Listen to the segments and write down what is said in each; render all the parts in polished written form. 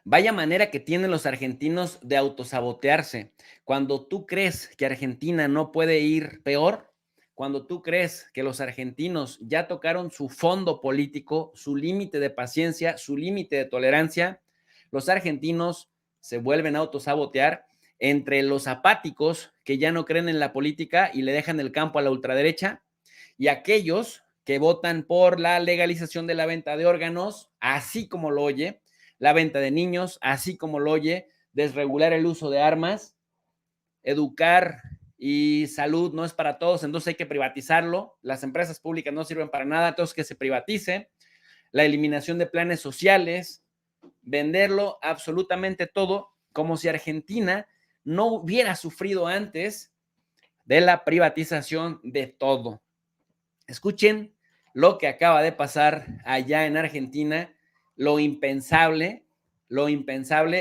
Vaya manera que tienen los argentinos de autosabotearse. Cuando tú crees que Argentina no puede ir peor, cuando tú crees que los argentinos ya tocaron su fondo político, su límite de paciencia, su límite de tolerancia, los argentinos se vuelven a autosabotear entre los apáticos que ya no creen en la política y le dejan el campo a la ultraderecha y aquellos que votan por la legalización de la venta de órganos, así como lo oye, la venta de niños, así como lo oye, desregular el uso de armas, educar y salud no es para todos, entonces hay que privatizarlo, las empresas públicas no sirven para nada, entonces que se privatice, la eliminación de planes sociales, venderlo absolutamente todo, como si Argentina no hubiera sufrido antes de la privatización de todo. Escuchen lo que acaba de pasar allá en Argentina, lo impensable,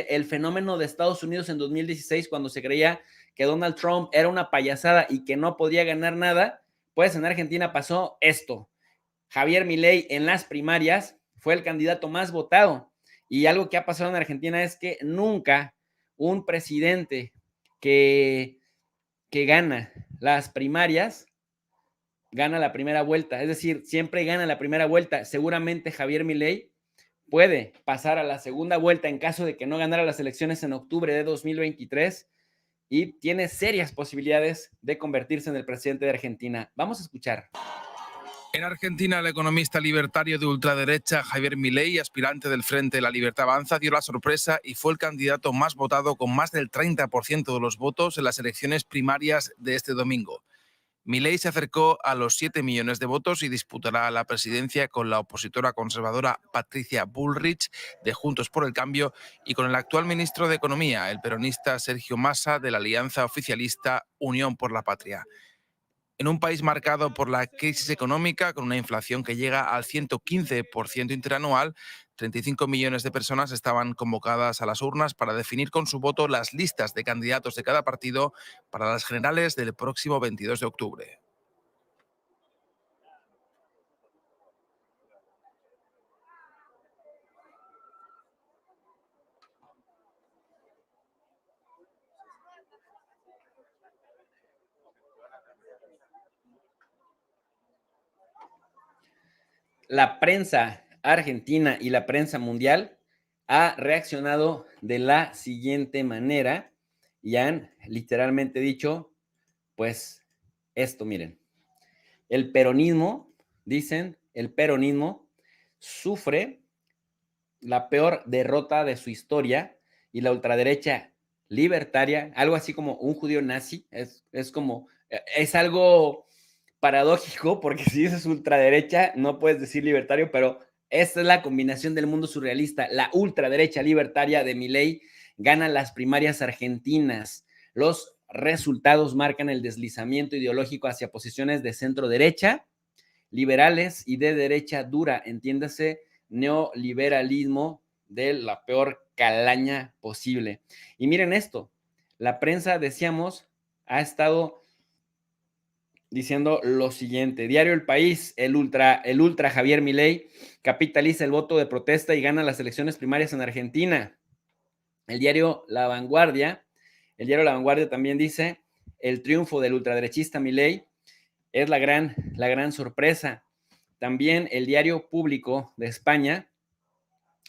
el fenómeno de Estados Unidos en 2016 cuando se creía que Donald Trump era una payasada y que no podía ganar nada, pues en Argentina pasó esto. Javier Milei en las primarias fue el candidato más votado y algo que ha pasado en Argentina es que nunca un presidente que gana las primarias gana la primera vuelta, es decir, siempre gana la primera vuelta. Seguramente Javier Milei puede pasar a la segunda vuelta en caso de que no ganara las elecciones en octubre de 2023 y tiene serias posibilidades de convertirse en el presidente de Argentina. Vamos a escuchar. En Argentina, el economista libertario de ultraderecha Javier Milei, aspirante del Frente de la Libertad Avanza, dio la sorpresa y fue el candidato más votado con más del 30% de los votos en las elecciones primarias de este domingo. Milei se acercó a los 7 millones de votos y disputará la presidencia con la opositora conservadora Patricia Bullrich de Juntos por el Cambio y con el actual ministro de Economía, el peronista Sergio Massa de la alianza oficialista Unión por la Patria. En un país marcado por la crisis económica, con una inflación que llega al 115% interanual, 35 millones de personas estaban convocadas a las urnas para definir con su voto las listas de candidatos de cada partido para las generales del próximo 22 de octubre. La prensa argentina y la prensa mundial ha reaccionado de la siguiente manera y han literalmente dicho, pues esto, miren, el peronismo, dicen, el peronismo sufre la peor derrota de su historia y la ultraderecha libertaria, algo así como un judío nazi, es como, es algo paradójico porque si dices ultraderecha no puedes decir libertario, pero esta es la combinación del mundo surrealista. La ultraderecha libertaria de Milei gana las primarias argentinas. Los resultados marcan el deslizamiento ideológico hacia posiciones de centro derecha, liberales y de derecha dura, entiéndase, neoliberalismo de la peor calaña posible. Y miren esto, la prensa, decíamos, ha estado diciendo lo siguiente: Diario El País, el ultra Javier Milei capitaliza el voto de protesta y gana las elecciones primarias en Argentina. El diario La Vanguardia también dice: el triunfo del ultraderechista Milei es la gran sorpresa. También el diario Público de España: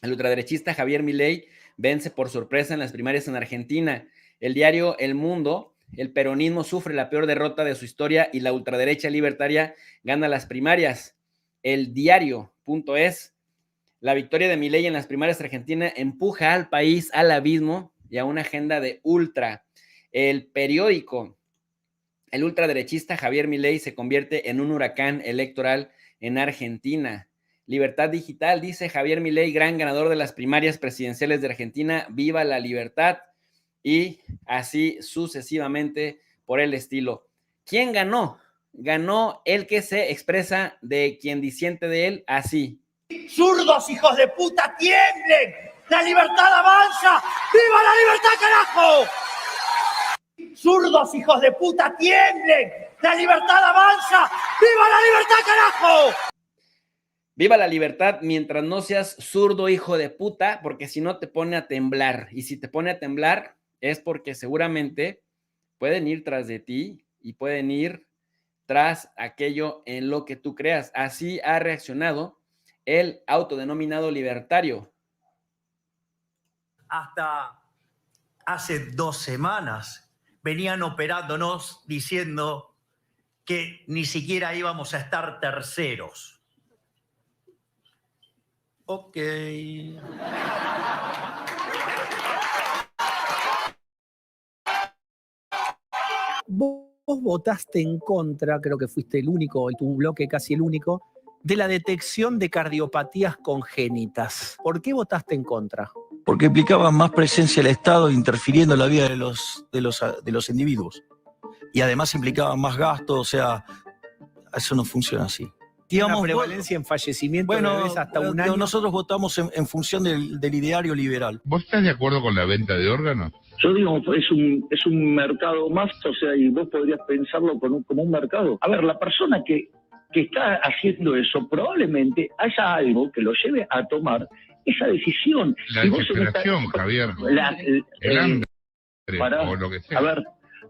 el ultraderechista Javier Milei vence por sorpresa en las primarias en Argentina. El diario El Mundo: el peronismo sufre la peor derrota de su historia y la ultraderecha libertaria gana las primarias. El diario.es: la victoria de Milei en las primarias argentinas empuja al país al abismo y a una agenda de ultra. El periódico: el ultraderechista Javier Milei se convierte en un huracán electoral en Argentina. Libertad Digital dice: Javier Milei, gran ganador de las primarias presidenciales de Argentina, viva la libertad. Y así sucesivamente por el estilo. ¿Quién ganó? Ganó el que se expresa de quien disiente de él así: ¡zurdos, hijos de puta, tiemblen! ¡La libertad avanza! ¡Viva la libertad, carajo! ¡Zurdos, hijos de puta, tiemblen! ¡La libertad avanza! ¡Viva la libertad, carajo! Viva la libertad mientras no seas zurdo, hijo de puta, porque si no te pone a temblar. Y si te pone a temblar es porque seguramente pueden ir tras de ti y pueden ir tras aquello en lo que tú creas. Así ha reaccionado el autodenominado libertario. Hasta hace 2 semanas venían operándonos diciendo que ni siquiera íbamos a estar terceros. Ok. Vos votaste en contra, creo que fuiste el único, en tu bloque casi el único, de la detección de cardiopatías congénitas. ¿Por qué votaste en contra? Porque implicaba más presencia del Estado interfiriendo en la vida de los individuos. Y además implicaba más gasto, o sea, eso no funciona así. Digamos, una prevalencia en fallecimiento de bebés hasta un año. Nosotros votamos en función del ideario liberal. ¿Vos estás de acuerdo con la venta de órganos? Yo digo, es un mercado más, o sea, y vos podrías pensarlo como un mercado. A ver, la persona que está haciendo eso, probablemente haya algo que lo lleve a tomar esa decisión. La desesperación, Javier. El hambre, o lo que sea. A ver,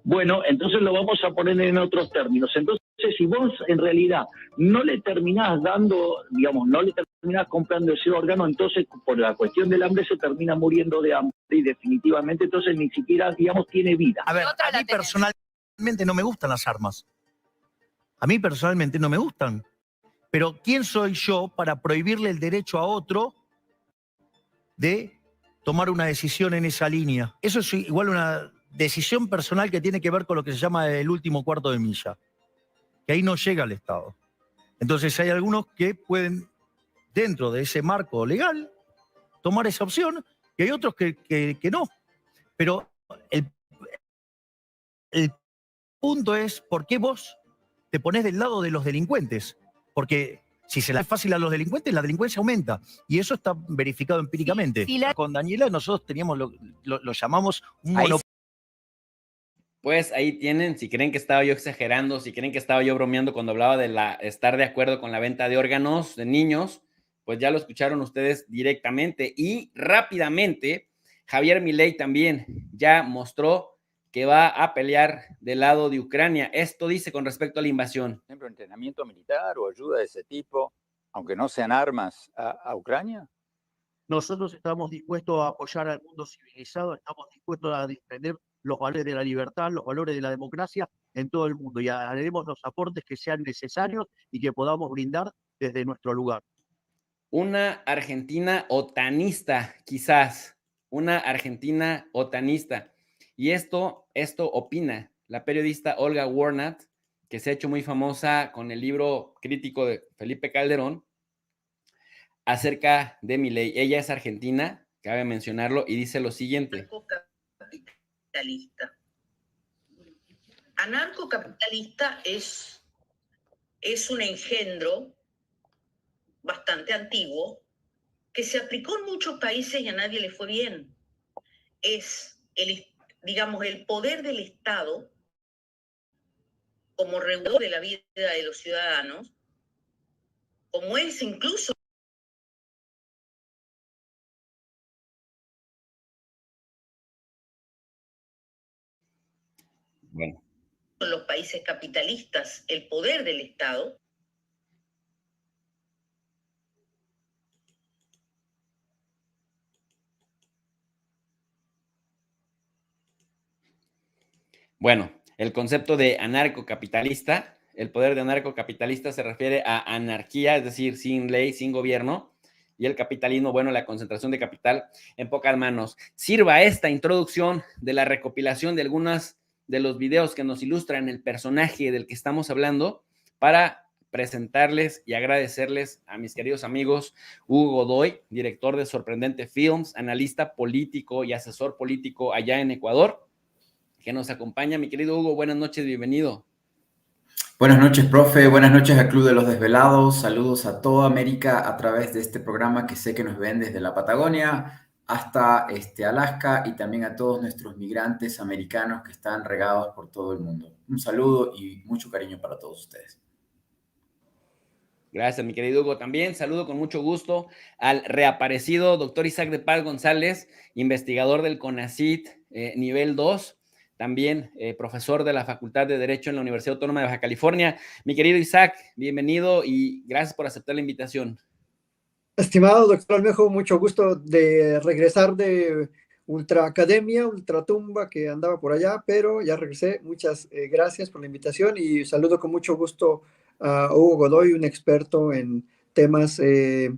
bueno, entonces lo vamos a poner en otros términos. Entonces, si vos en realidad no le terminás dando, digamos, no le terminás comprando ese órgano, entonces por la cuestión del hambre se termina muriendo de hambre y definitivamente entonces ni siquiera, digamos, tiene vida. A ver, a mí personalmente no me gustan las armas. A mí personalmente no me gustan. Pero ¿quién soy yo para prohibirle el derecho a otro de tomar una decisión en esa línea? Eso es igual una decisión personal que tiene que ver con lo que se llama el último cuarto de milla, que ahí no llega el Estado. Entonces hay algunos que pueden, dentro de ese marco legal, tomar esa opción, y hay otros que no. Pero el punto es, ¿por qué vos te ponés del lado de los delincuentes? Porque si se la es fácil a los delincuentes, la delincuencia aumenta. Y eso está verificado empíricamente. Con Daniela nosotros teníamos lo llamamos un monopolio. Pues ahí tienen, si creen que estaba yo exagerando, si creen que estaba yo bromeando cuando hablaba de estar de acuerdo con la venta de órganos de niños, pues ya lo escucharon ustedes directamente. Y rápidamente, Javier Milei también ya mostró que va a pelear del lado de Ucrania. Esto dice con respecto a la invasión. Por ejemplo, entrenamiento militar o ayuda de ese tipo, aunque no sean armas, a Ucrania. Nosotros estamos dispuestos a apoyar al mundo civilizado, estamos dispuestos a defender los valores de la libertad, los valores de la democracia en todo el mundo y haremos los aportes que sean necesarios y que podamos brindar desde nuestro lugar. Una Argentina otanista, quizás, una Argentina otanista. Y esto opina la periodista Olga Warnat, que se ha hecho muy famosa con el libro crítico de Felipe Calderón acerca de Milei. Ella es argentina, cabe mencionarlo, y dice lo siguiente. Anarcocapitalista es un engendro bastante antiguo que se aplicó en muchos países y a nadie le fue bien. Es el poder del Estado como regulador de la vida de los ciudadanos, como es incluso bueno, en los países capitalistas, el poder del Estado. Bueno, el concepto de anarcocapitalista, el poder de anarcocapitalista se refiere a anarquía, es decir, sin ley, sin gobierno, y el capitalismo, bueno, la concentración de capital en pocas manos. Sirva esta introducción de la recopilación de algunos de los videos que nos ilustran el personaje del que estamos hablando para presentarles y agradecerles a mis queridos amigos Hugo Godoy, director de Sorprendente Films, analista político y asesor político allá en Ecuador, que nos acompaña. Mi querido Hugo, buenas noches, bienvenido. Buenas noches, profe. Buenas noches al Club de los Desvelados. Saludos a toda América a través de este programa que sé que nos ven desde la Patagonia hasta Alaska y también a todos nuestros migrantes americanos que están regados por todo el mundo. Un saludo y mucho cariño para todos ustedes. Gracias, mi querido Hugo. También saludo con mucho gusto al reaparecido doctor Isaac de Paz González, investigador del CONACYT nivel 2, también profesor de la Facultad de Derecho en la Universidad Autónoma de Baja California. Mi querido Isaac, bienvenido y gracias por aceptar la invitación. Estimado doctor Almejo, mucho gusto de regresar de Ultra Academia, Ultra Tumba, que andaba por allá, pero ya regresé. Muchas gracias por la invitación y saludo con mucho gusto a Hugo Godoy, un experto en temas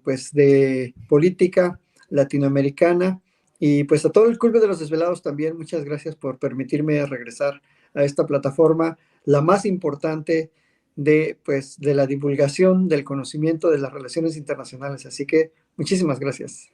pues de política latinoamericana, y pues a todo el Club de los Desvelados también. Muchas gracias por permitirme regresar a esta plataforma, la más importante de la divulgación del conocimiento de las relaciones internacionales. Así que muchísimas gracias.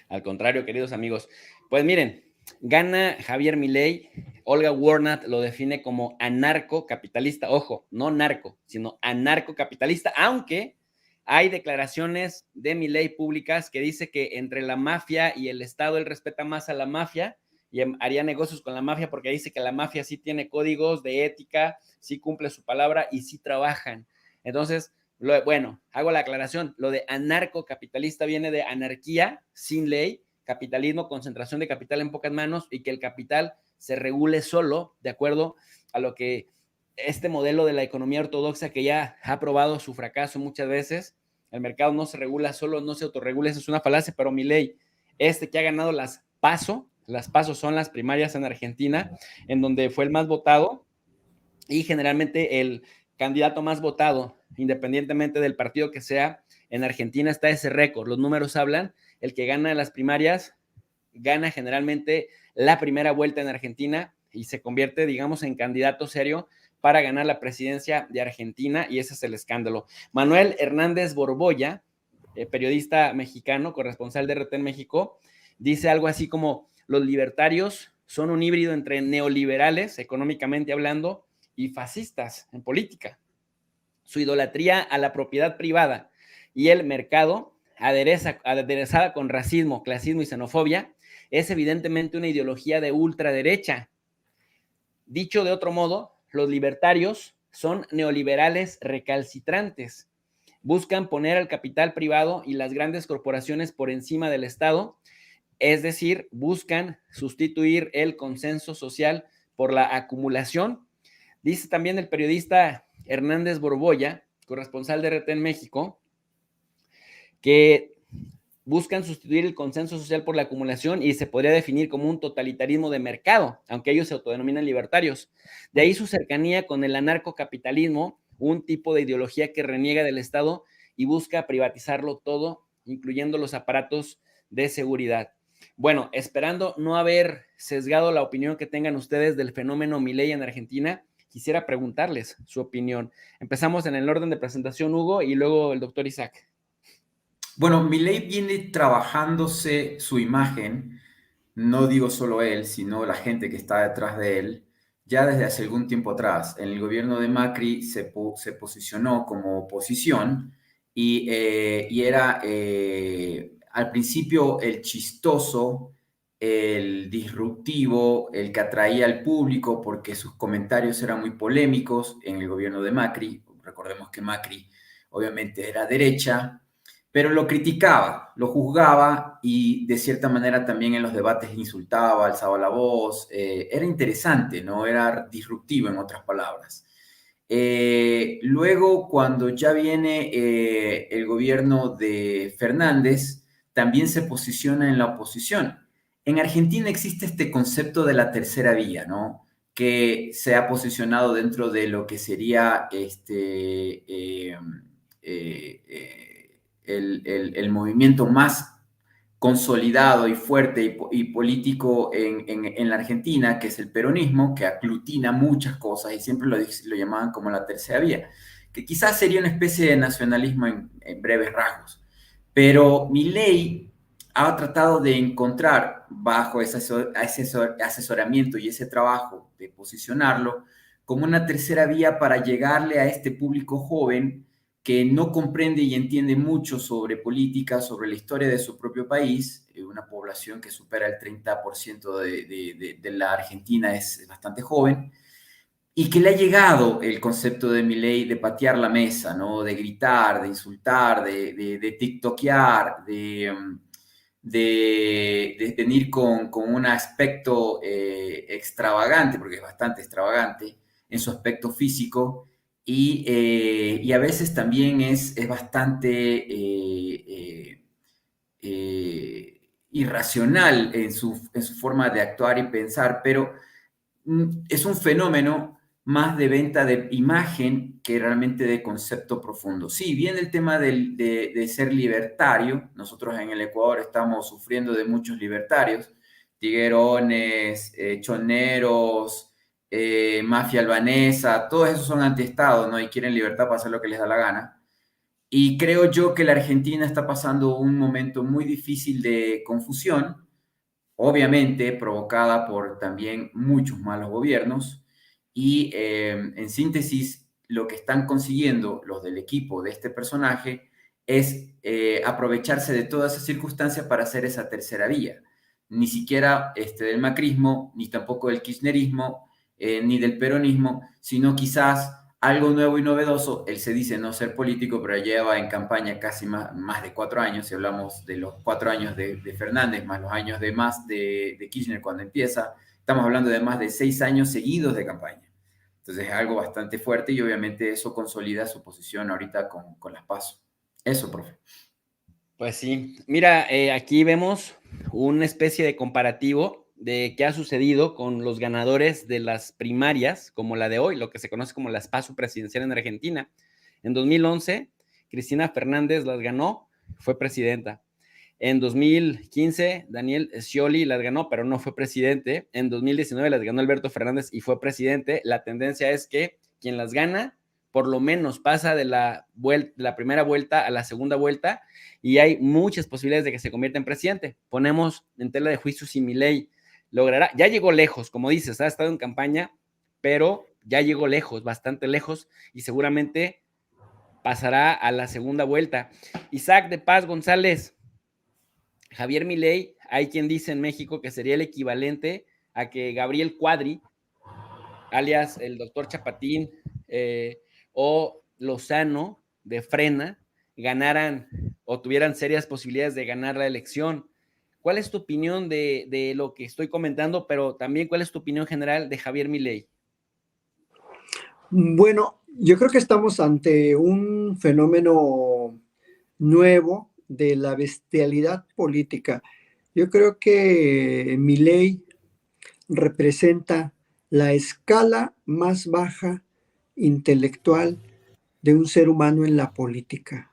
Al contrario, queridos amigos. Pues miren, gana Javier Milei. Olga Warnat lo define como anarcocapitalista. Ojo, no narco, sino anarcocapitalista, aunque hay declaraciones de Milei públicas que dice que entre la mafia y el Estado él respeta más a la mafia y haría negocios con la mafia porque dice que la mafia sí tiene códigos de ética, sí cumple su palabra y sí trabajan. Entonces, bueno, hago la aclaración, lo de anarcocapitalista viene de anarquía sin ley, capitalismo, concentración de capital en pocas manos y que el capital se regule solo de acuerdo a lo que este modelo de la economía ortodoxa que ya ha probado su fracaso muchas veces. El mercado no se regula solo, no se autorregula, eso es una falacia, pero Milei, que ha ganado las PASO son las primarias en Argentina, en donde fue el más votado y generalmente el candidato más votado, independientemente del partido que sea, en Argentina está ese récord. Los números hablan, el que gana las primarias gana generalmente la primera vuelta en Argentina y se convierte, digamos, en candidato serio para ganar la presidencia de Argentina, y ese es el escándalo. Manuel Hernández Borbolla, periodista mexicano, corresponsal de RT en México, dice algo así como: los libertarios son un híbrido entre neoliberales, económicamente hablando, y fascistas en política. Su idolatría a la propiedad privada y el mercado, aderezada con racismo, clasismo y xenofobia, es evidentemente una ideología de ultraderecha. Dicho de otro modo, los libertarios son neoliberales recalcitrantes. Buscan poner al capital privado y las grandes corporaciones por encima del Estado, es decir, buscan sustituir el consenso social por la acumulación. Dice también el periodista Hernández Borbolla, corresponsal de RT en México, que buscan sustituir el consenso social por la acumulación y se podría definir como un totalitarismo de mercado, aunque ellos se autodenominan libertarios. De ahí su cercanía con el anarcocapitalismo, un tipo de ideología que reniega del Estado y busca privatizarlo todo, incluyendo los aparatos de seguridad. Bueno, esperando no haber sesgado la opinión que tengan ustedes del fenómeno Milei en Argentina, quisiera preguntarles su opinión. Empezamos en el orden de presentación, Hugo, y luego el doctor Isaac. Bueno, Milei viene trabajándose su imagen, no digo solo él, sino la gente que está detrás de él, ya desde hace algún tiempo atrás. En el gobierno de Macri se posicionó como oposición y era al principio el chistoso, el disruptivo, el que atraía al público porque sus comentarios eran muy polémicos en el gobierno de Macri. Recordemos que Macri obviamente era derecha, pero lo criticaba, lo juzgaba y de cierta manera también en los debates insultaba, alzaba la voz. Era interesante, ¿no? Era disruptivo, en otras palabras. Luego, cuando ya viene el gobierno de Fernández, también se posiciona en la oposición. En Argentina existe este concepto de la tercera vía, ¿no? Que se ha posicionado dentro de lo que sería el movimiento más consolidado y fuerte y político en la Argentina, que es el peronismo, que aglutina muchas cosas y siempre lo llamaban como la tercera vía, que quizás sería una especie de nacionalismo en breves rasgos. Pero Milei ha tratado de encontrar, bajo ese asesoramiento y ese trabajo de posicionarlo, como una tercera vía para llegarle a este público joven que no comprende y entiende mucho sobre política, sobre la historia de su propio país. Una población que supera el 30% de la Argentina es bastante joven. y que le ha llegado el concepto de Milei de patear la mesa, ¿no? De gritar, de insultar, de tiktokear, de venir con un aspecto extravagante, porque es bastante extravagante en su aspecto físico, y a veces también es bastante irracional en su forma de actuar y pensar, pero es un fenómeno más de venta de imagen que realmente de concepto profundo. Sí, bien el tema de ser libertario, nosotros en el Ecuador estamos sufriendo de muchos libertarios, tiguerones, choneros, mafia albanesa, todos esos son antiestados, ¿no? Y quieren libertad para hacer lo que les da la gana. Y creo yo que la Argentina está pasando un momento muy difícil de confusión, obviamente provocada por también muchos malos gobiernos. Y en síntesis, lo que están consiguiendo los del equipo de este personaje es aprovecharse de todas esas circunstancias para hacer esa tercera vía. Ni siquiera del macrismo, ni tampoco del kirchnerismo, ni del peronismo, sino quizás algo nuevo y novedoso. Él se dice no ser político, pero lleva en campaña casi más de 4 años. Si hablamos de los 4 años de Fernández, más los años de Kirchner cuando empieza, estamos hablando de más de 6 años seguidos de campaña. Entonces es algo bastante fuerte y obviamente eso consolida su posición ahorita con las PASO. Eso, profe. Pues sí. Mira, aquí vemos una especie de comparativo de qué ha sucedido con los ganadores de las primarias, como la de hoy, lo que se conoce como las PASO presidenciales en Argentina. En 2011, Cristina Fernández las ganó, fue presidenta. En 2015, Daniel Scioli las ganó, pero no fue presidente. En 2019 las ganó Alberto Fernández y fue presidente. La tendencia es que quien las gana, por lo menos pasa de la primera vuelta a la segunda vuelta, y hay muchas posibilidades de que se convierta en presidente. Ponemos en tela de juicio si Milei logrará, ya llegó lejos, como dices, ha estado en campaña, pero ya llegó lejos, bastante lejos, y seguramente pasará a la segunda vuelta. Isaac de Paz González, Javier Milei, hay quien dice en México que sería el equivalente a que Gabriel Cuadri, alias el doctor Chapatín, o Lozano de Frena, ganaran o tuvieran serias posibilidades de ganar la elección. ¿Cuál es tu opinión de lo que estoy comentando, pero también cuál es tu opinión general de Javier Milei? Bueno, yo creo que estamos ante un fenómeno nuevo de la bestialidad política. Yo creo que Milei representa la escala más baja intelectual de un ser humano en la política.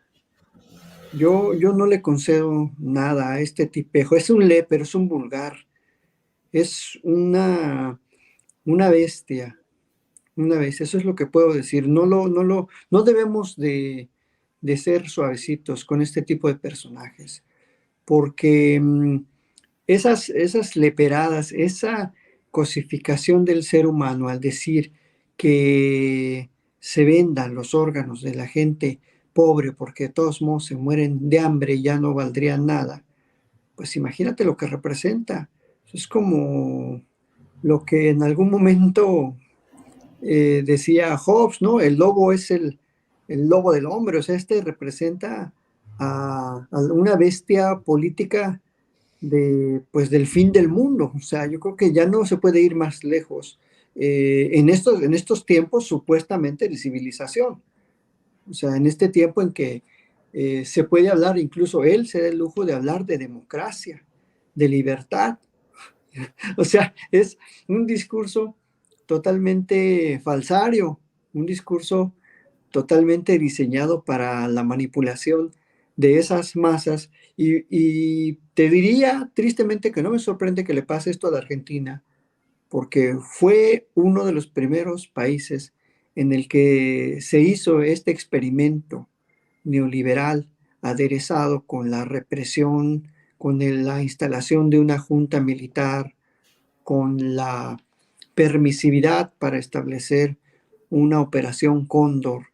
Yo no le concedo nada a este tipejo. Es un pero es un vulgar. Es una bestia. Una bestia. Eso es lo que puedo decir. No debemos de ser suavecitos con este tipo de personajes. Porque esas leperadas, esa cosificación del ser humano al decir que se vendan los órganos de la gente pobre porque de todos modos se mueren de hambre y ya no valdrían nada, pues imagínate lo que representa. Es como lo que en algún momento decía Hobbes, ¿no? El lobo es el lobo del hombre, o sea, representa a una bestia política del fin del mundo. O sea, yo creo que ya no se puede ir más lejos en estos tiempos supuestamente de civilización. O sea, en este tiempo en que se puede hablar, incluso él se da el lujo de hablar de democracia, de libertad. O sea, es un discurso totalmente falsario, un discurso totalmente diseñado para la manipulación de esas masas. Y te diría tristemente que no me sorprende que le pase esto a la Argentina, porque fue uno de los primeros países en el que se hizo este experimento neoliberal aderezado con la represión, con la instalación de una junta militar, con la permisividad para establecer una operación Cóndor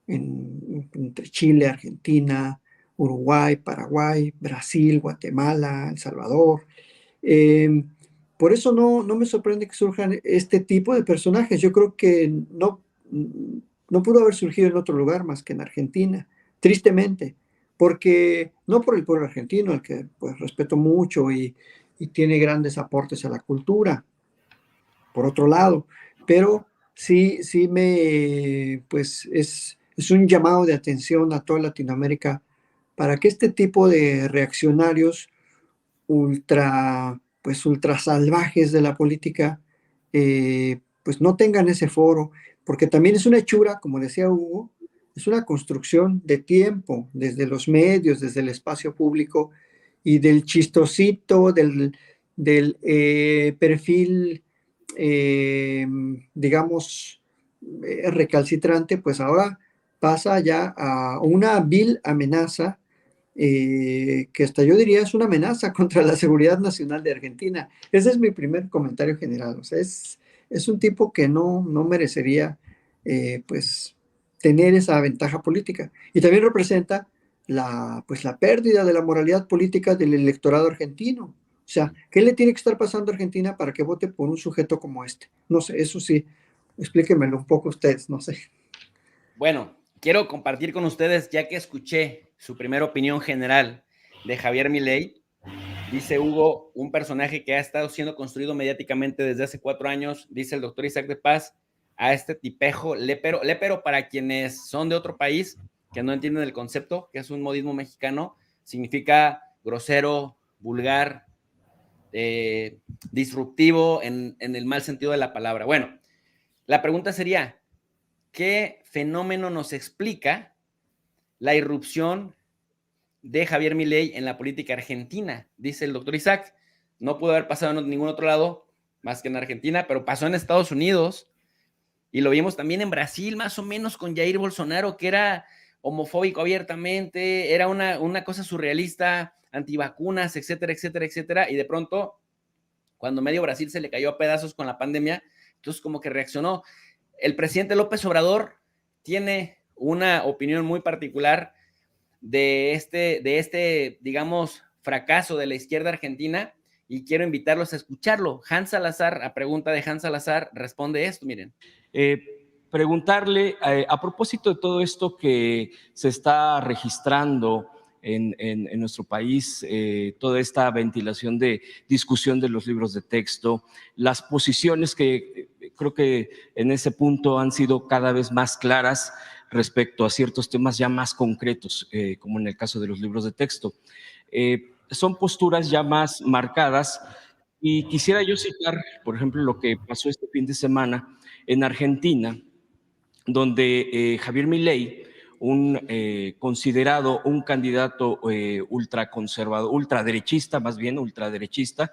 entre Chile, Argentina, Uruguay, Paraguay, Brasil, Guatemala, El Salvador, por eso no me sorprende que surjan este tipo de personajes. Yo creo que no pudo haber surgido en otro lugar más que en Argentina, tristemente, porque no por el pueblo argentino, al que pues respeto mucho y tiene grandes aportes a la cultura, por otro lado, pero sí pues es un llamado de atención a toda Latinoamérica para que este tipo de reaccionarios ultra salvajes de la política, pues no tengan ese foro, porque también es una hechura, como decía Hugo, es una construcción de tiempo, desde los medios, desde el espacio público y del chistosito, del perfil, digamos, recalcitrante, pues ahora pasa ya a una vil amenaza que hasta yo diría es una amenaza contra la seguridad nacional de Argentina. Ese es mi primer comentario general. O sea, es un tipo que no merecería pues tener esa ventaja política. Y también representa pues, la pérdida de la moralidad política del electorado argentino. O sea, ¿qué le tiene que estar pasando a Argentina para que vote por un sujeto como este? No sé, eso sí, explíquenmelo un poco ustedes, no sé. Bueno, quiero compartir con ustedes, ya que escuché su primera opinión general de Javier Milei. Dice Hugo, un personaje que ha estado siendo construido mediáticamente desde hace 4 años, dice el doctor Isaac de Paz, a este tipejo lépero para quienes son de otro país, que no entienden el concepto, que es un modismo mexicano, significa grosero, vulgar, disruptivo en el mal sentido de la palabra. Bueno, la pregunta sería, ¿qué fenómeno nos explica la irrupción de Javier Milei en la política argentina? Dice el doctor Isaac, no pudo haber pasado en ningún otro lado más que en Argentina, pero pasó en Estados Unidos y lo vimos también en Brasil, más o menos con Jair Bolsonaro, que era homofóbico abiertamente, era una cosa surrealista, antivacunas, etcétera, etcétera, etcétera, y de pronto, cuando medio Brasil se le cayó a pedazos con la pandemia, entonces como que reaccionó. El presidente López Obrador tiene una opinión muy particular de este, digamos, fracaso de la izquierda argentina y quiero invitarlos a escucharlo. Hans Salazar, a pregunta de Hans Salazar, responde esto, miren. Preguntarle, a propósito de todo esto que se está registrando en nuestro país, toda esta ventilación de discusión de los libros de texto, las posiciones que creo que en ese punto han sido cada vez más claras respecto a ciertos temas ya más concretos, como en el caso de los libros de texto. Son posturas ya más marcadas y quisiera yo citar, por ejemplo, lo que pasó este fin de semana en Argentina, donde Javier Milei, considerado un candidato ultraconservador, ultraderechista, más bien ultraderechista,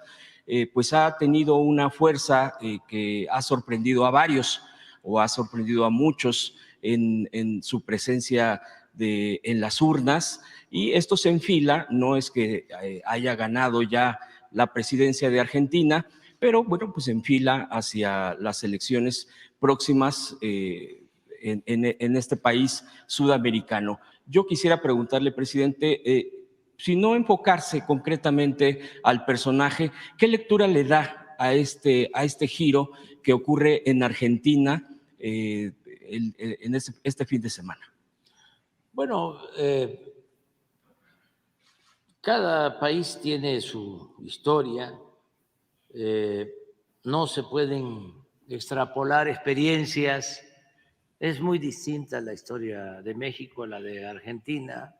pues ha tenido una fuerza que ha sorprendido a varios o ha sorprendido a muchos en su presencia en las urnas, y esto se enfila, no es que haya ganado ya la presidencia de Argentina, pero bueno, pues enfila hacia las elecciones próximas en este país sudamericano. Yo quisiera preguntarle, presidente, si no enfocarse concretamente al personaje, ¿qué lectura le da a este giro que ocurre en Argentina en este fin de semana? Bueno, cada país tiene su historia, no se pueden extrapolar experiencias. Es muy distinta la historia de México a la de Argentina,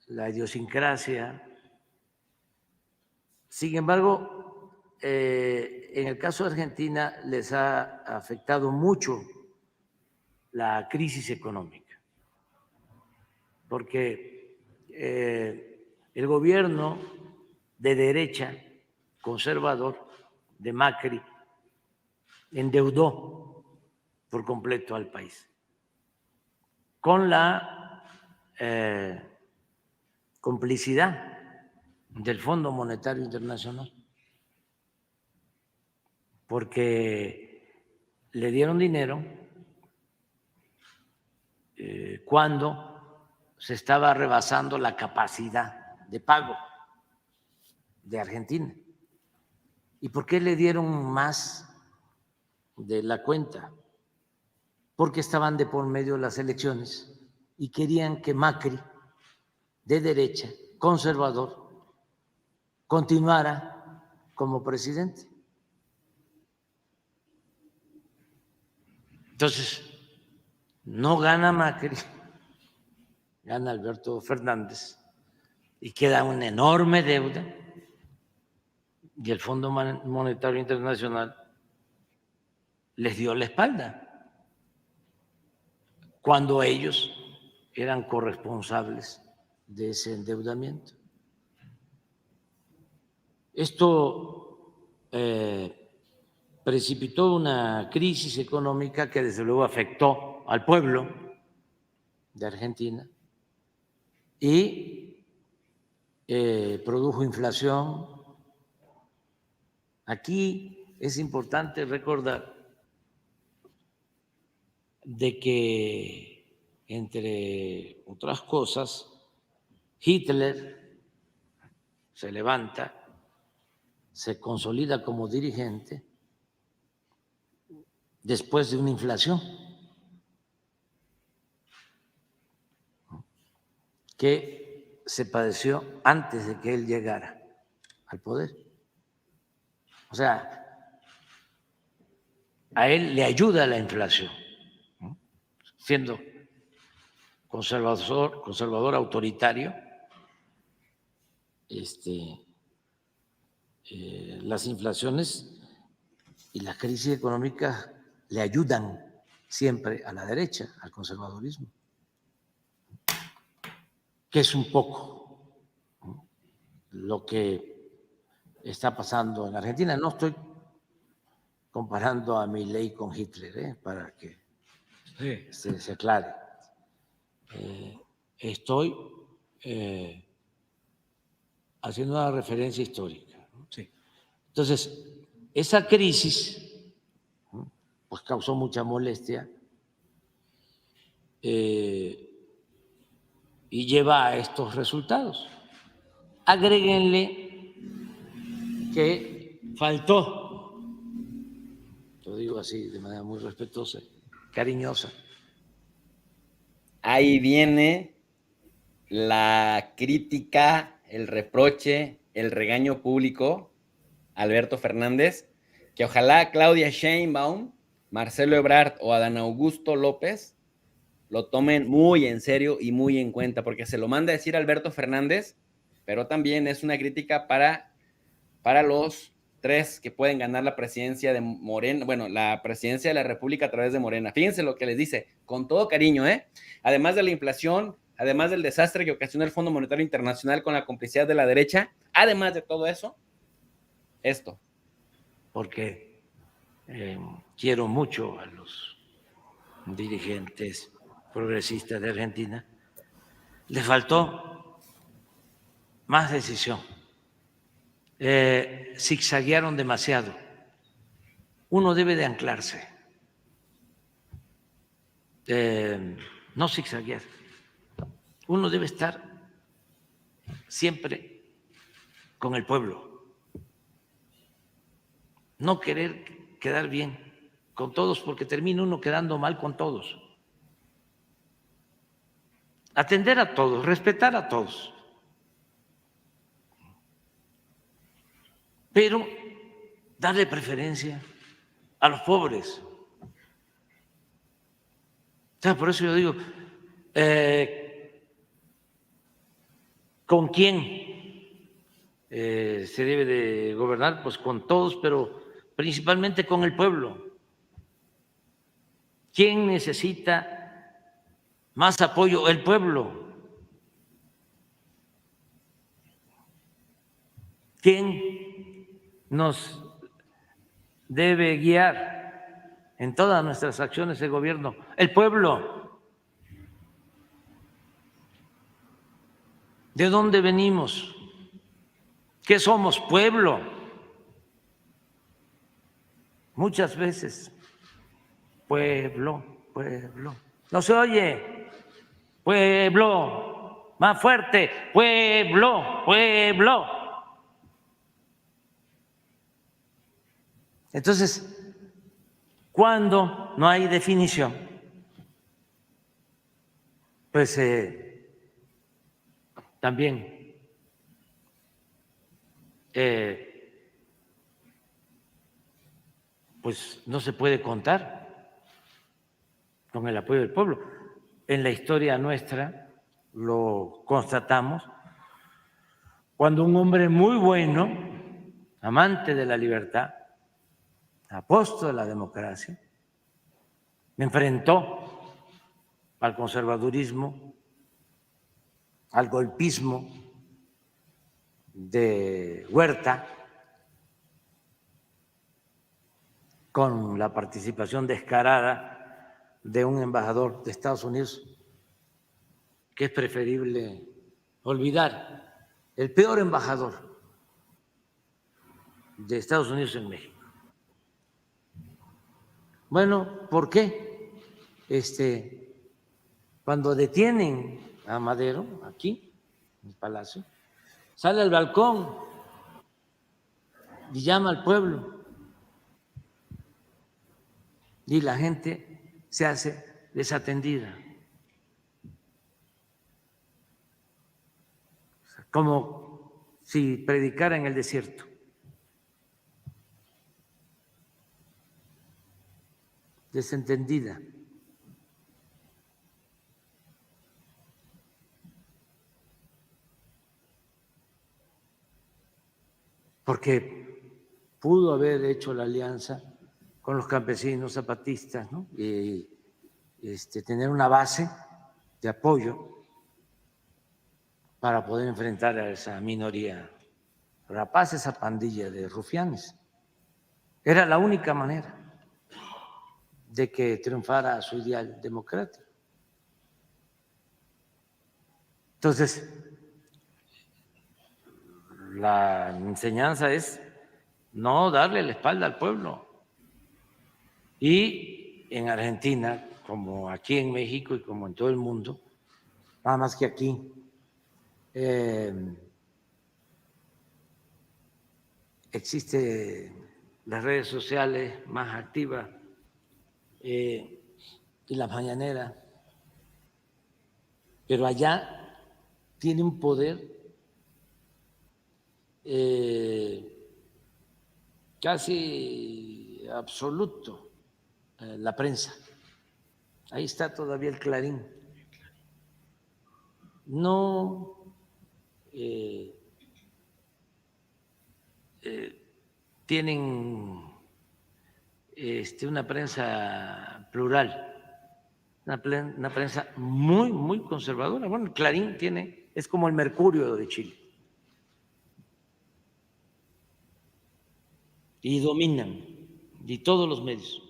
la idiosincrasia. Sin embargo, en el caso de Argentina les ha afectado mucho la crisis económica, porque el gobierno de derecha conservador de Macri endeudó por completo al país con la complicidad del Fondo Monetario Internacional, porque le dieron dinero cuando se estaba rebasando la capacidad de pago de Argentina. ¿Y por qué le dieron más de la cuenta? Porque estaban de por medio las elecciones y querían que Macri, de derecha, conservador, continuara como presidente. Entonces, no gana Macri, gana Alberto Fernández y queda una enorme deuda y el Fondo Monetario Internacional les dio la espalda cuando ellos eran corresponsables de ese endeudamiento. Esto precipitó una crisis económica que desde luego afectó al pueblo de Argentina y produjo inflación. Aquí es importante recordar de que, entre otras cosas, Hitler se levanta, se consolida como dirigente después de una inflación que se padeció antes de que él llegara al poder. O sea, a él le ayuda la inflación, siendo conservador autoritario. Las inflaciones y las crisis económicas le ayudan siempre a la derecha, al conservadurismo, que es un poco lo que está pasando en Argentina. No estoy comparando a Milei con Hitler, para que se aclare. Estoy haciendo una referencia histórica. Sí. Entonces, esa crisis pues causó mucha molestia y lleva a estos resultados. Agréguenle que faltó, lo digo así de manera muy respetuosa, cariñosa. Ahí viene la crítica, el reproche, el regaño público a Alberto Fernández, que ojalá Claudia Sheinbaum, Marcelo Ebrard o Adán Augusto López lo tomen muy en serio y muy en cuenta, porque se lo manda a decir Alberto Fernández, pero también es una crítica para los tres que pueden ganar la presidencia de Morena, bueno, la presidencia de la República a través de Morena. Fíjense lo que les dice, con todo cariño, además de la inflación, además del desastre que ocasionó el Fondo Monetario Internacional con la complicidad de la derecha, además de todo eso, esto. Porque quiero mucho a los dirigentes progresistas de Argentina, les faltó más decisión. Zigzaguearon demasiado. Uno debe de anclarse, no zigzaguear. Uno debe estar siempre con el pueblo, no querer quedar bien con todos porque termina uno quedando mal con todos. Atender a todos, respetar a todos, pero darle preferencia a los pobres. O sea, por eso yo digo, ¿con quién se debe de gobernar? Pues con todos, pero principalmente con el pueblo. ¿Quién necesita más apoyo? El pueblo. ¿Quién nos debe guiar en todas nuestras acciones de gobierno? El pueblo. ¿De dónde venimos? ¿Qué somos? Pueblo. Muchas veces, pueblo. No se oye. Pueblo. Más fuerte. Pueblo. Entonces, cuando no hay definición, pues también pues no se puede contar con el apoyo del pueblo. En la historia nuestra lo constatamos cuando un hombre muy bueno, amante de la libertad, apóstol de la democracia, enfrentó al conservadurismo, al golpismo de Huerta, con la participación descarada de un embajador de Estados Unidos, que es preferible olvidar, el peor embajador de Estados Unidos en México. Bueno, ¿por qué? Cuando detienen a Madero, aquí, en el Palacio, sale al balcón y llama al pueblo. Y la gente se hace desatendida. Como si predicara en el desierto. Desentendida. Porque pudo haber hecho la alianza con los campesinos zapatistas, ¿no? Y tener una base de apoyo para poder enfrentar a esa minoría rapaz, esa pandilla de rufianes. Era la única manera de que triunfara su ideal democrático. Entonces, la enseñanza es no darle la espalda al pueblo. Y en Argentina, como aquí en México y como en todo el mundo, nada más que aquí, existe las redes sociales más activas y la mañanera, pero allá tiene un poder casi absoluto la prensa. Ahí está todavía el Clarín. No tienen una prensa plural, una prensa muy, muy conservadora. Bueno, el Clarín es como el Mercurio de Chile. Y dominan, y todos los medios.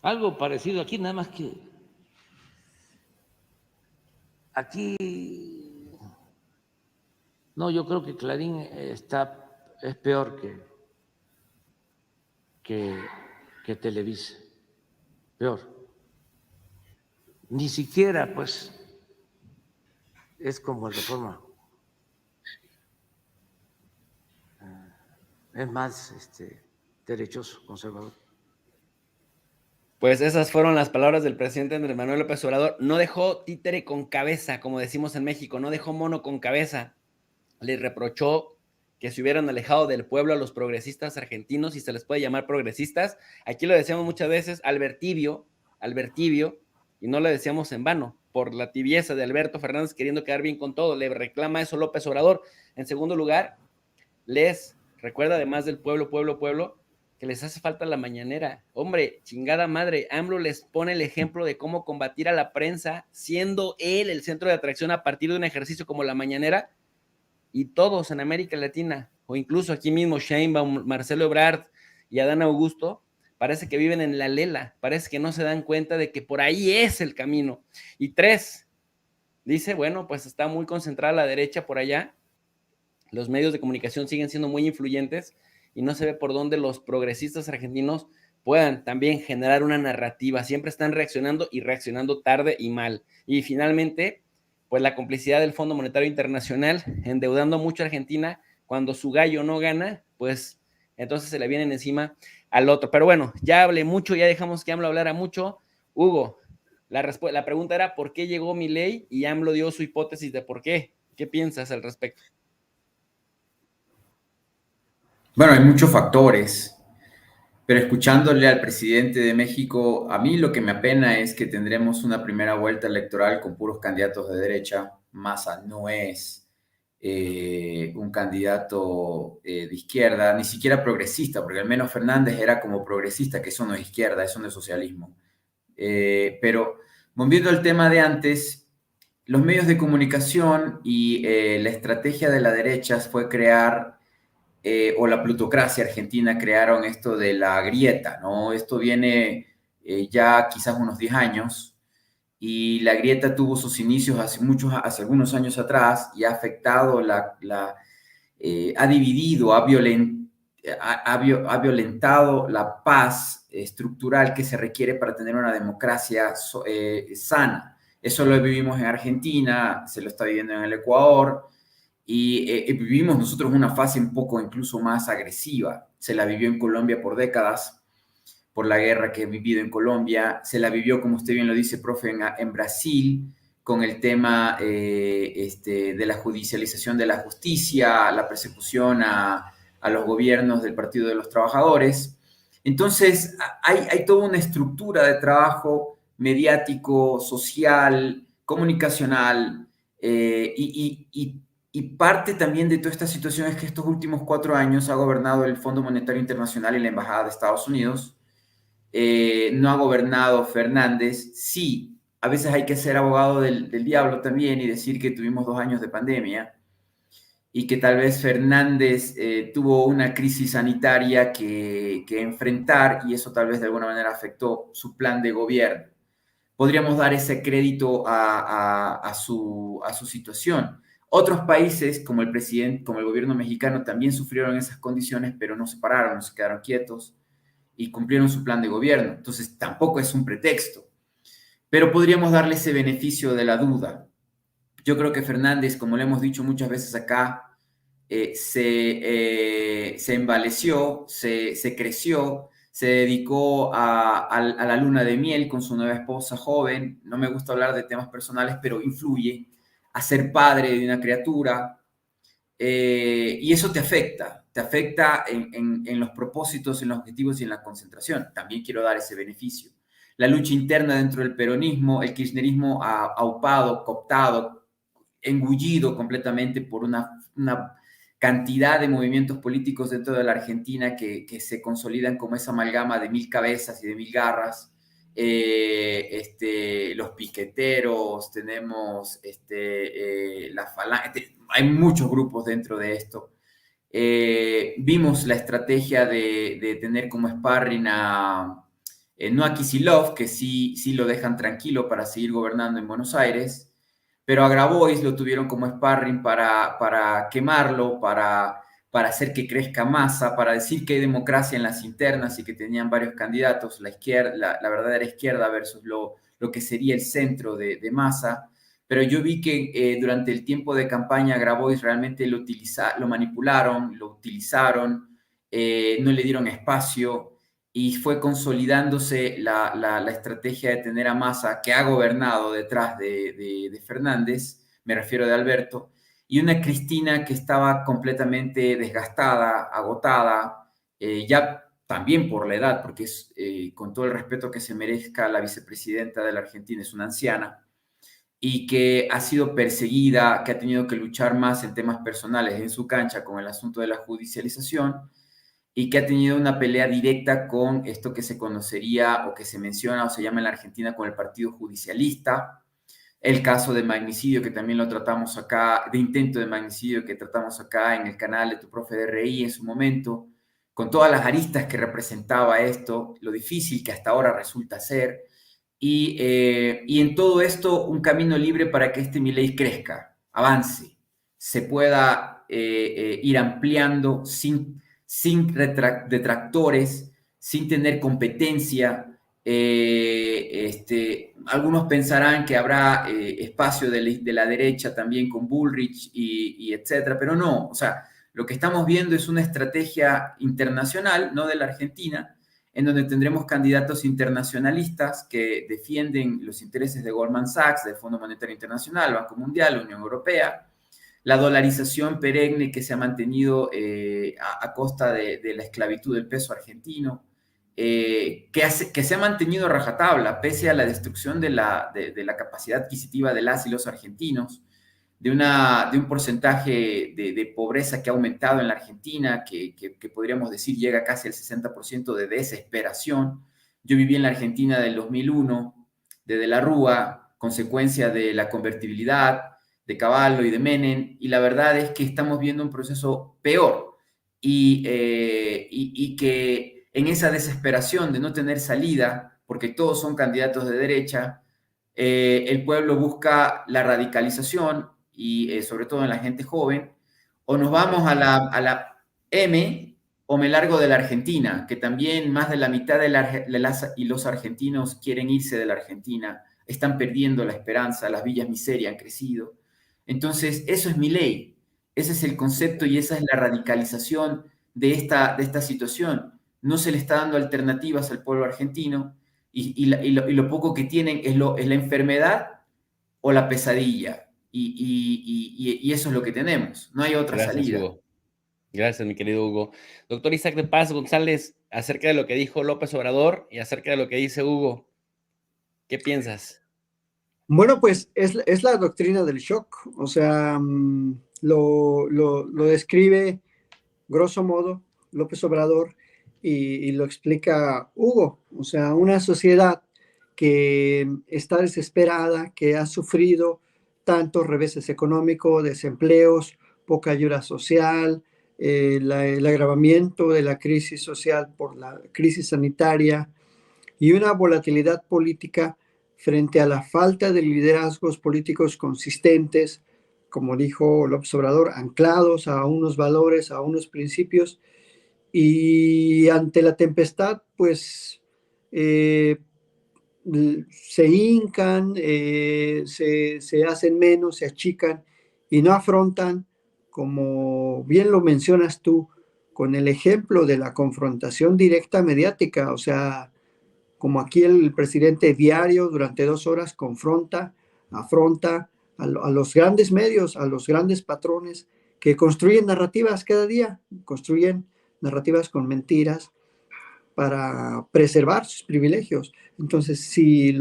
Algo parecido aquí, nada más que aquí, no, yo creo que Clarín es peor que Televisa, peor. Ni siquiera, pues, es como el Reforma. Es más derechoso, conservador. Pues esas fueron las palabras del presidente Andrés Manuel López Obrador. No dejó títere con cabeza, como decimos en México, no dejó mono con cabeza. Le reprochó que se hubieran alejado del pueblo a los progresistas argentinos, si se les puede llamar progresistas. Aquí lo decíamos muchas veces, Albertibio, y no lo decíamos en vano, por la tibieza de Alberto Fernández queriendo quedar bien con todo. Le reclama eso López Obrador. En segundo lugar, les recuerda además del pueblo, que les hace falta la mañanera. Hombre, chingada madre, AMLO les pone el ejemplo de cómo combatir a la prensa, siendo él el centro de atracción a partir de un ejercicio como la mañanera, y todos en América Latina, o incluso aquí mismo Sheinbaum, Marcelo Ebrard y Adán Augusto, parece que viven en la lela, parece que no se dan cuenta de que por ahí es el camino. Y 3, dice, bueno, pues está muy concentrada la derecha por allá, los medios de comunicación siguen siendo muy influyentes y no se ve por dónde los progresistas argentinos puedan también generar una narrativa. Siempre están reaccionando y reaccionando tarde y mal. Y finalmente, pues la complicidad del Fondo Monetario Internacional endeudando mucho a Argentina cuando su gallo no gana, pues entonces se le vienen encima al otro. Pero bueno, ya hablé mucho, ya dejamos que AMLO hablara mucho. Hugo, la pregunta era ¿por qué llegó Milei? Y AMLO dio su hipótesis de por qué. ¿Qué piensas al respecto? Bueno, hay muchos factores, pero escuchándole al presidente de México, a mí lo que me apena es que tendremos una primera vuelta electoral con puros candidatos de derecha. Massa no es un candidato de izquierda, ni siquiera progresista, porque al menos Fernández era como progresista, que eso no es izquierda, eso no es socialismo. Pero volviendo al tema de antes, los medios de comunicación y la estrategia de la derecha fue crear, o la plutocracia argentina crearon esto de la grieta, ¿no? Esto viene ya quizás unos 10 años, y la grieta tuvo sus inicios hace algunos años atrás y ha afectado, ha dividido, ha violentado la paz estructural que se requiere para tener una democracia sana. Eso lo vivimos en Argentina, se lo está viviendo en el Ecuador, y vivimos nosotros una fase un poco incluso más agresiva. Se la vivió en Colombia por décadas, por la guerra que he vivido en Colombia. Se la vivió, como usted bien lo dice, profe, en Brasil, con el tema de la judicialización de la justicia, la persecución a los gobiernos del Partido de los Trabajadores. Entonces, hay toda una estructura de trabajo mediático, social, comunicacional, y parte también de toda esta situación es que estos últimos 4 años ha gobernado el Fondo Monetario Internacional y la Embajada de Estados Unidos. No ha gobernado Fernández. Sí, a veces hay que ser abogado del diablo también y decir que tuvimos 2 años de pandemia y que tal vez Fernández tuvo una crisis sanitaria que enfrentar, y eso tal vez de alguna manera afectó su plan de gobierno. Podríamos dar ese crédito a su situación. Otros países, como el gobierno mexicano, también sufrieron esas condiciones, pero no se pararon, no se quedaron quietos y cumplieron su plan de gobierno. Entonces, tampoco es un pretexto. Pero podríamos darle ese beneficio de la duda. Yo creo que Fernández, como le hemos dicho muchas veces acá, se embaleció, se creció, se dedicó a la luna de miel con su nueva esposa joven. No me gusta hablar de temas personales, pero influye a ser padre de una criatura. Y eso te afecta en los propósitos, en los objetivos y en la concentración. También quiero dar ese beneficio. La lucha interna dentro del peronismo, el kirchnerismo aupado, cooptado, engullido completamente por una cantidad de movimientos políticos dentro de la Argentina que se consolidan como esa amalgama de 1000 cabezas y de 1000 garras. Los piqueteros, tenemos la falange, hay muchos grupos dentro de esto. Vimos la estrategia de tener como sparring no a Kicillof, que sí lo dejan tranquilo para seguir gobernando en Buenos Aires, pero a Grabois lo tuvieron como sparring para quemarlo, para hacer que crezca Massa, para decir que hay democracia en las internas y que tenían varios candidatos, la verdadera izquierda versus lo que sería el centro de Massa. Pero yo vi que durante el tiempo de campaña Grabois realmente lo manipularon, lo utilizaron, no le dieron espacio, y fue consolidándose la estrategia de tener a Massa, que ha gobernado detrás de Fernández, me refiero de Alberto, y una Cristina que estaba completamente desgastada, agotada, ya también por la edad, porque es, con todo el respeto que se merezca, la vicepresidenta de la Argentina es una anciana, y que ha sido perseguida, que ha tenido que luchar más en temas personales en su cancha con el asunto de la judicialización, y que ha tenido una pelea directa con esto que se conocería o que se menciona o se llama en la Argentina con el Partido Judicialista. El caso de magnicidio, que también lo tratamos acá, de intento de magnicidio que tratamos acá en el canal de Tu Profe de RI en su momento, con todas las aristas que representaba esto, lo difícil que hasta ahora resulta ser, y en todo esto un camino libre para que este Milei crezca, avance, se pueda ir ampliando sin detractores, sin tener competencia. Algunos pensarán que habrá espacio de la derecha también con Bullrich y etcétera, pero no, o sea, Lo que estamos viendo es una estrategia internacional, no de la Argentina, en donde tendremos candidatos internacionalistas que defienden los intereses de Goldman Sachs, del Fondo Monetario Internacional, Banco Mundial, Unión Europea, la dolarización perenne que se ha mantenido a costa de la esclavitud del peso argentino, que se ha mantenido a rajatabla pese a la destrucción de la capacidad adquisitiva de las y los argentinos, de un porcentaje de pobreza que ha aumentado en la Argentina, que podríamos decir llega casi al 60% de desesperación. Yo viví en la Argentina del 2001, de la Rúa, consecuencia de la convertibilidad, de Cavallo y de Menem, y la verdad es que estamos viendo un proceso peor, y que en esa desesperación de no tener salida, porque todos son candidatos de derecha, el pueblo busca la radicalización, y sobre todo en la gente joven, o nos vamos a la M, o me largo de la Argentina, que también más de la mitad de las y los argentinos quieren irse de la Argentina, están perdiendo la esperanza, las villas miseria han crecido. Entonces, eso es Milei, ese es el concepto y esa es la radicalización de esta situación. No se le está dando alternativas al pueblo argentino, y lo poco que tienen es la enfermedad o la pesadilla, y eso es lo que tenemos, no hay otra salida. Hugo. Gracias, mi querido Hugo. Doctor Isaac de Paz González, acerca de lo que dijo López Obrador y acerca de lo que dice Hugo, ¿qué piensas? Bueno, pues es la doctrina del shock, o sea, lo describe grosso modo López Obrador y lo explica Hugo, o sea, una sociedad que está desesperada, que ha sufrido tantos reveses económicos, desempleos, poca ayuda social, el agravamiento de la crisis social por la crisis sanitaria y una volatilidad política frente a la falta de liderazgos políticos consistentes, como dijo López Obrador, anclados a unos valores, a unos principios, y ante la tempestad, pues se hincan, se hacen menos, se achican y no afrontan, como bien lo mencionas tú, con el ejemplo de la confrontación directa mediática, o sea, como aquí el presidente diario durante 2 horas afronta a los grandes medios, a los grandes patrones que construyen narrativas cada día, construyen narrativas con mentiras para preservar sus privilegios. Entonces, si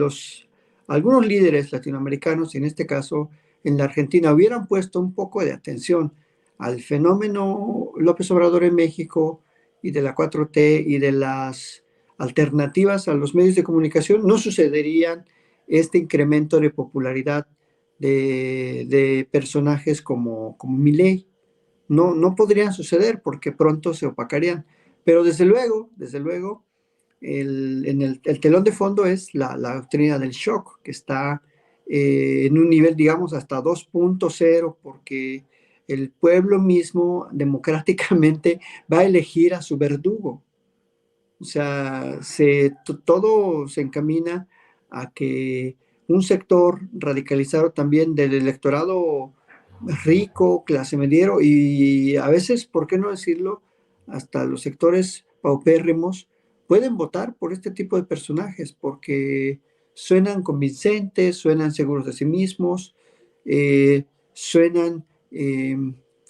algunos líderes latinoamericanos, en este caso en la Argentina, hubieran puesto un poco de atención al fenómeno López Obrador en México y de la 4T y de las alternativas a los medios de comunicación, no sucederían este incremento de popularidad de personajes como Milei. No podrían suceder porque pronto se opacarían. Pero desde luego, el telón de fondo es la doctrina del shock, que está en un nivel, digamos, hasta 2.0, porque el pueblo mismo democráticamente va a elegir a su verdugo. O sea, todo se encamina a que un sector radicalizado también del electorado rico, clase mediero, y a veces, ¿por qué no decirlo?, hasta los sectores paupérrimos pueden votar por este tipo de personajes porque suenan convincentes, suenan seguros de sí mismos, suenan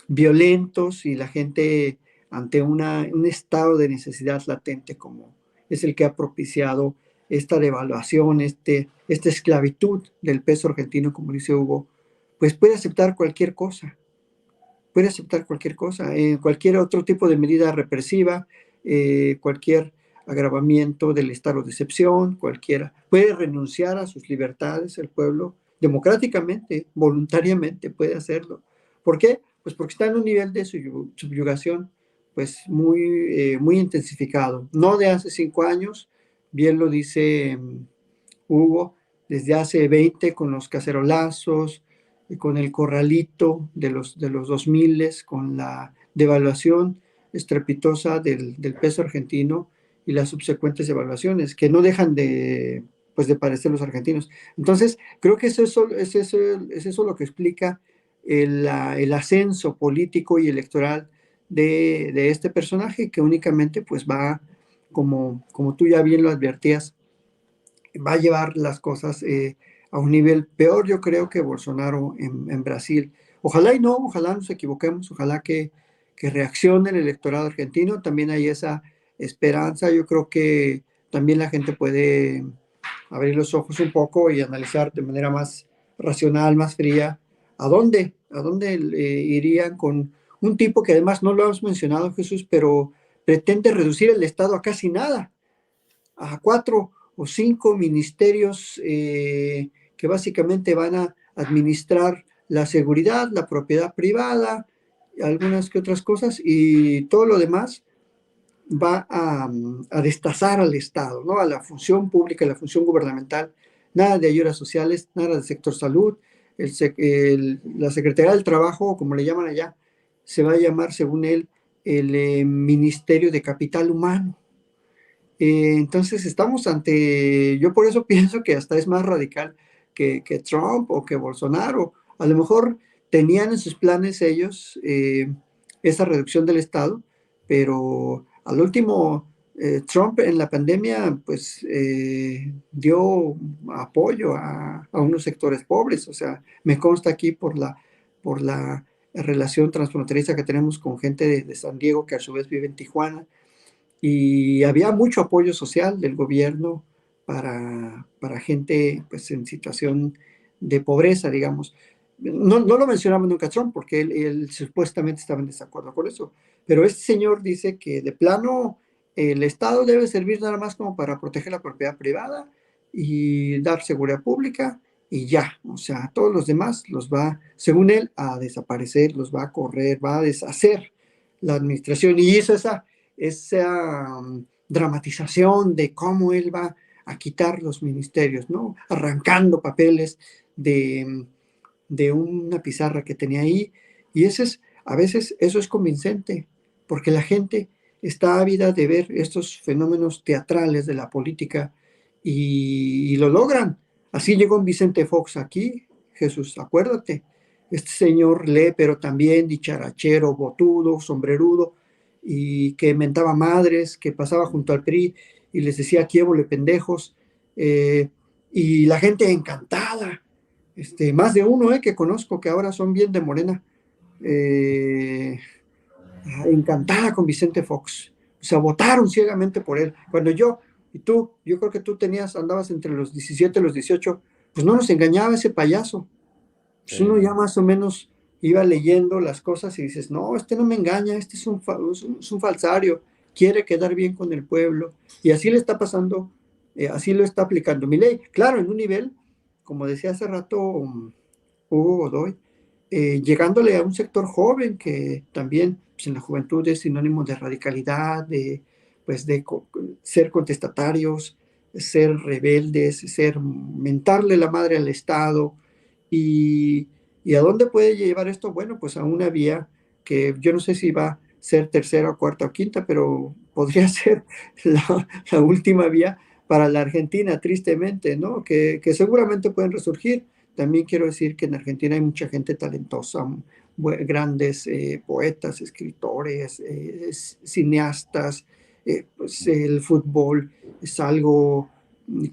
violentos, y la gente, ante un estado de necesidad latente como es el que ha propiciado esta devaluación, esta esclavitud del peso argentino, como dice Hugo, pues puede aceptar cualquier cosa, cualquier otro tipo de medida represiva, cualquier agravamiento del estado de excepción, cualquiera puede renunciar a sus libertades, el pueblo democráticamente, voluntariamente puede hacerlo. ¿Por qué? Pues porque está en un nivel de subyugación pues muy intensificado, no de hace 5 años, bien lo dice Hugo, desde hace 20 con los cacerolazos, con el corralito de los 2000, con la devaluación estrepitosa del peso argentino y las subsecuentes devaluaciones que no dejan de padecer los argentinos. Entonces, creo que es eso lo que explica el ascenso político y electoral de este personaje que únicamente pues va, como tú ya bien lo advertías, va a llevar las cosas a un nivel peor, yo creo, que Bolsonaro en Brasil. Ojalá y no, ojalá nos equivoquemos, ojalá que reaccione el electorado argentino, también hay esa esperanza, yo creo que también la gente puede abrir los ojos un poco y analizar de manera más racional, más fría, ¿a dónde irían con un tipo que además no lo hemos mencionado, Jesús, pero pretende reducir el Estado a casi nada, a 4 o 5 ministerios que básicamente van a administrar la seguridad, la propiedad privada, algunas que otras cosas, y todo lo demás va a destazar al Estado, ¿no? A la función pública, a la función gubernamental, nada de ayudas sociales, nada del sector salud, la Secretaría del Trabajo, como le llaman allá, se va a llamar, según él, el Ministerio de Capital Humano. Entonces estamos ante, yo por eso pienso que hasta es más radical que Trump o que Bolsonaro. A lo mejor tenían en sus planes ellos esa reducción del Estado, pero al último Trump en la pandemia pues dio apoyo a unos sectores pobres. O sea, me consta aquí por la relación transfronteriza que tenemos con gente de San Diego que a su vez vive en Tijuana. Y había mucho apoyo social del gobierno para gente pues, en situación de pobreza, digamos. No lo mencionaba nunca Trump porque él supuestamente estaba en desacuerdo con eso, pero este señor dice que de plano el Estado debe servir nada más como para proteger la propiedad privada y dar seguridad pública y ya, o sea, todos los demás los va, según él, a desaparecer, los va a correr, va a deshacer la administración y hizo esa dramatización de cómo él va a quitar los ministerios, ¿no? Arrancando papeles de una pizarra que tenía ahí. Y a veces eso es convincente, porque la gente está ávida de ver estos fenómenos teatrales de la política y lo logran. Así llegó un Vicente Fox aquí, Jesús, acuérdate. Este señor lee, pero también dicharachero, botudo, sombrerudo, y que mentaba madres, que pasaba junto al PRI y les decía quiébole pendejos, y la gente encantada, más de uno que conozco que ahora son bien de Morena, encantada con Vicente Fox, o sea, votaron ciegamente por él, cuando yo creo que tú andabas entre los 17 y los 18, pues no nos engañaba ese payaso, pues uno ya más o menos iba leyendo las cosas y dices, no, este no me engaña, este es un falsario, quiere quedar bien con el pueblo. Y así le está pasando, así lo está aplicando Milei. Claro, en un nivel, como decía hace rato Hugo Godoy, llegándole a un sector joven que también pues, en la juventud es sinónimo de radicalidad, de ser contestatarios, ser rebeldes, mentarle la madre al Estado. ¿Y a dónde puede llevar esto? Bueno, pues a una vía que yo no sé si va a ser tercera, o cuarta o quinta, pero podría ser la última vía para la Argentina, tristemente, ¿no? Que seguramente pueden resurgir. También quiero decir que en Argentina hay mucha gente talentosa, grandes poetas, escritores, cineastas. Pues el fútbol es algo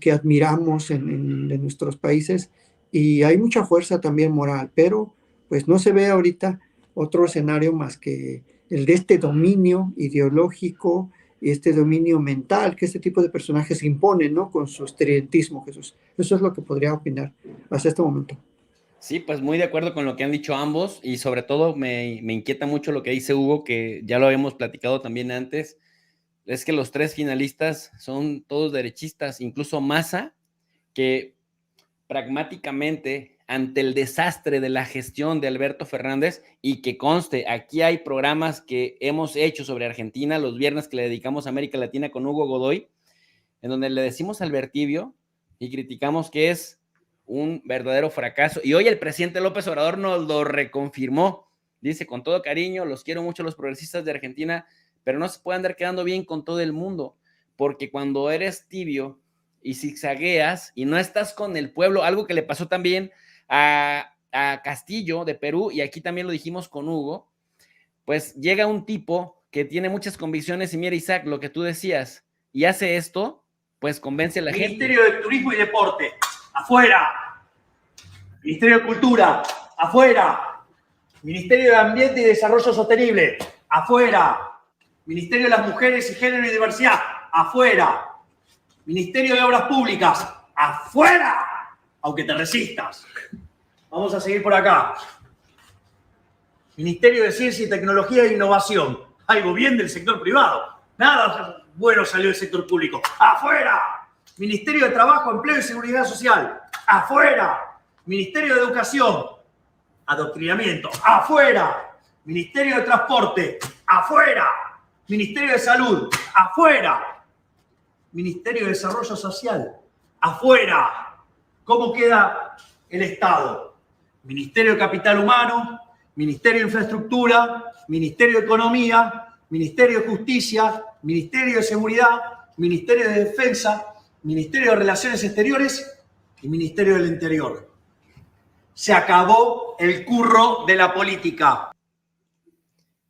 que admiramos en nuestros países y hay mucha fuerza también moral, pero pues no se ve ahorita otro escenario más que el de este dominio ideológico y este dominio mental que este tipo de personajes imponen, ¿no? Con su estridentismo, Jesús. Eso es lo que podría opinar hasta este momento. Sí, pues muy de acuerdo con lo que han dicho ambos y sobre todo me inquieta mucho lo que dice Hugo, que ya lo habíamos platicado también antes, es que los tres finalistas son todos derechistas, incluso Massa, que pragmáticamente ante el desastre de la gestión de Alberto Fernández, y que conste, aquí hay programas que hemos hecho sobre Argentina, los viernes que le dedicamos a América Latina con Hugo Godoy, en donde le decimos al Vertibio y criticamos que es un verdadero fracaso. Y hoy el presidente López Obrador nos lo reconfirmó. Dice, con todo cariño, los quiero mucho los progresistas de Argentina, pero no se puede andar quedando bien con todo el mundo, porque cuando eres tibio y zigzagueas y no estás con el pueblo, algo que le pasó también a Castillo de Perú, y aquí también lo dijimos con Hugo, pues llega un tipo que tiene muchas convicciones y mira, Isaac, lo que tú decías, y hace esto, pues convence a la gente. Ministerio de Turismo y Deporte, afuera. Ministerio de Cultura, afuera. Ministerio de Ambiente y Desarrollo Sostenible, afuera. Ministerio de las Mujeres y Género y Diversidad, afuera. Ministerio de Obras Públicas, afuera. Aunque te resistas. Vamos a seguir por acá. Ministerio de Ciencia y Tecnología e Innovación. Algo bien del sector privado. Nada bueno salió del sector público. ¡Afuera! Ministerio de Trabajo, Empleo y Seguridad Social. ¡Afuera! Ministerio de Educación. Adoctrinamiento. ¡Afuera! Ministerio de Transporte. ¡Afuera! Ministerio de Salud. ¡Afuera! Ministerio de Desarrollo Social. ¡Afuera! ¿Cómo queda el Estado? Ministerio de Capital Humano, Ministerio de Infraestructura, Ministerio de Economía, Ministerio de Justicia, Ministerio de Seguridad, Ministerio de Defensa, Ministerio de Relaciones Exteriores y Ministerio del Interior. Se acabó el curro de la política.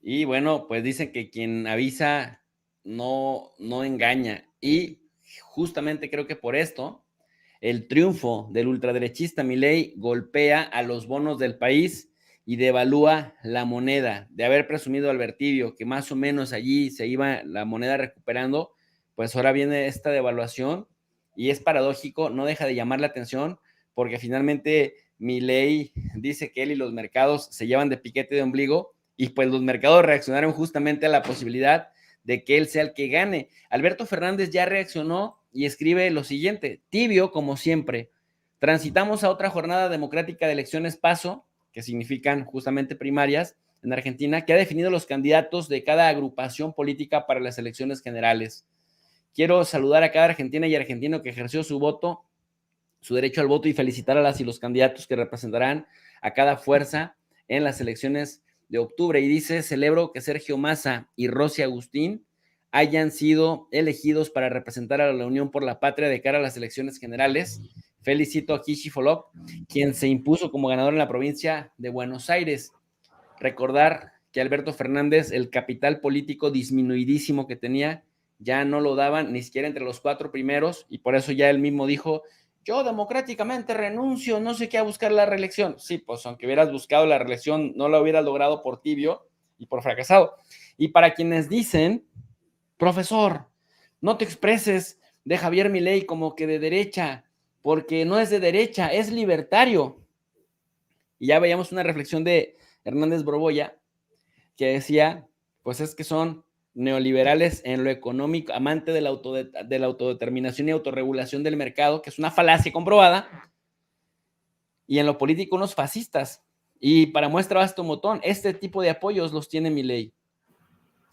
Y bueno, pues dicen que quien avisa no engaña. Y justamente creo que por esto, el triunfo del ultraderechista Milei golpea a los bonos del país y devalúa la moneda. De haber presumido Albertibio que más o menos allí se iba la moneda recuperando, pues ahora viene esta devaluación y es paradójico, no deja de llamar la atención porque finalmente Milei dice que él y los mercados se llevan de piquete de ombligo y pues los mercados reaccionaron justamente a la posibilidad de que él sea el que gane. Alberto Fernández ya reaccionó y escribe lo siguiente: tibio como siempre, transitamos a otra jornada democrática de elecciones paso, que significan justamente primarias en Argentina, que ha definido los candidatos de cada agrupación política para las elecciones generales. Quiero saludar a cada argentina y argentino que ejerció su voto, su derecho al voto, y felicitar a las y los candidatos que representarán a cada fuerza en las elecciones de octubre. Y dice: celebro que Sergio Massa y Rosy Agustín hayan sido elegidos para representar a la Unión por la Patria de cara a las elecciones generales. Felicito a Kishi Folok, quien se impuso como ganador en la provincia de Buenos Aires. Recordar que Alberto Fernández, el capital político disminuidísimo que tenía, ya no lo daban ni siquiera entre los 4 primeros, y por eso ya él mismo dijo: yo democráticamente renuncio, no sé qué, a buscar la reelección. Sí, pues aunque hubieras buscado la reelección, no la hubieras logrado por tibio y por fracasado. Y para quienes dicen: profesor, no te expreses de Javier Milei como que de derecha, porque no es de derecha, es libertario. Y ya veíamos una reflexión de Hernández Borbolla que decía, pues es que son neoliberales en lo económico, amante de la autodeterminación y autorregulación del mercado, que es una falacia comprobada, y en lo político unos fascistas. Y para muestra basta un botón, este tipo de apoyos los tiene Milei.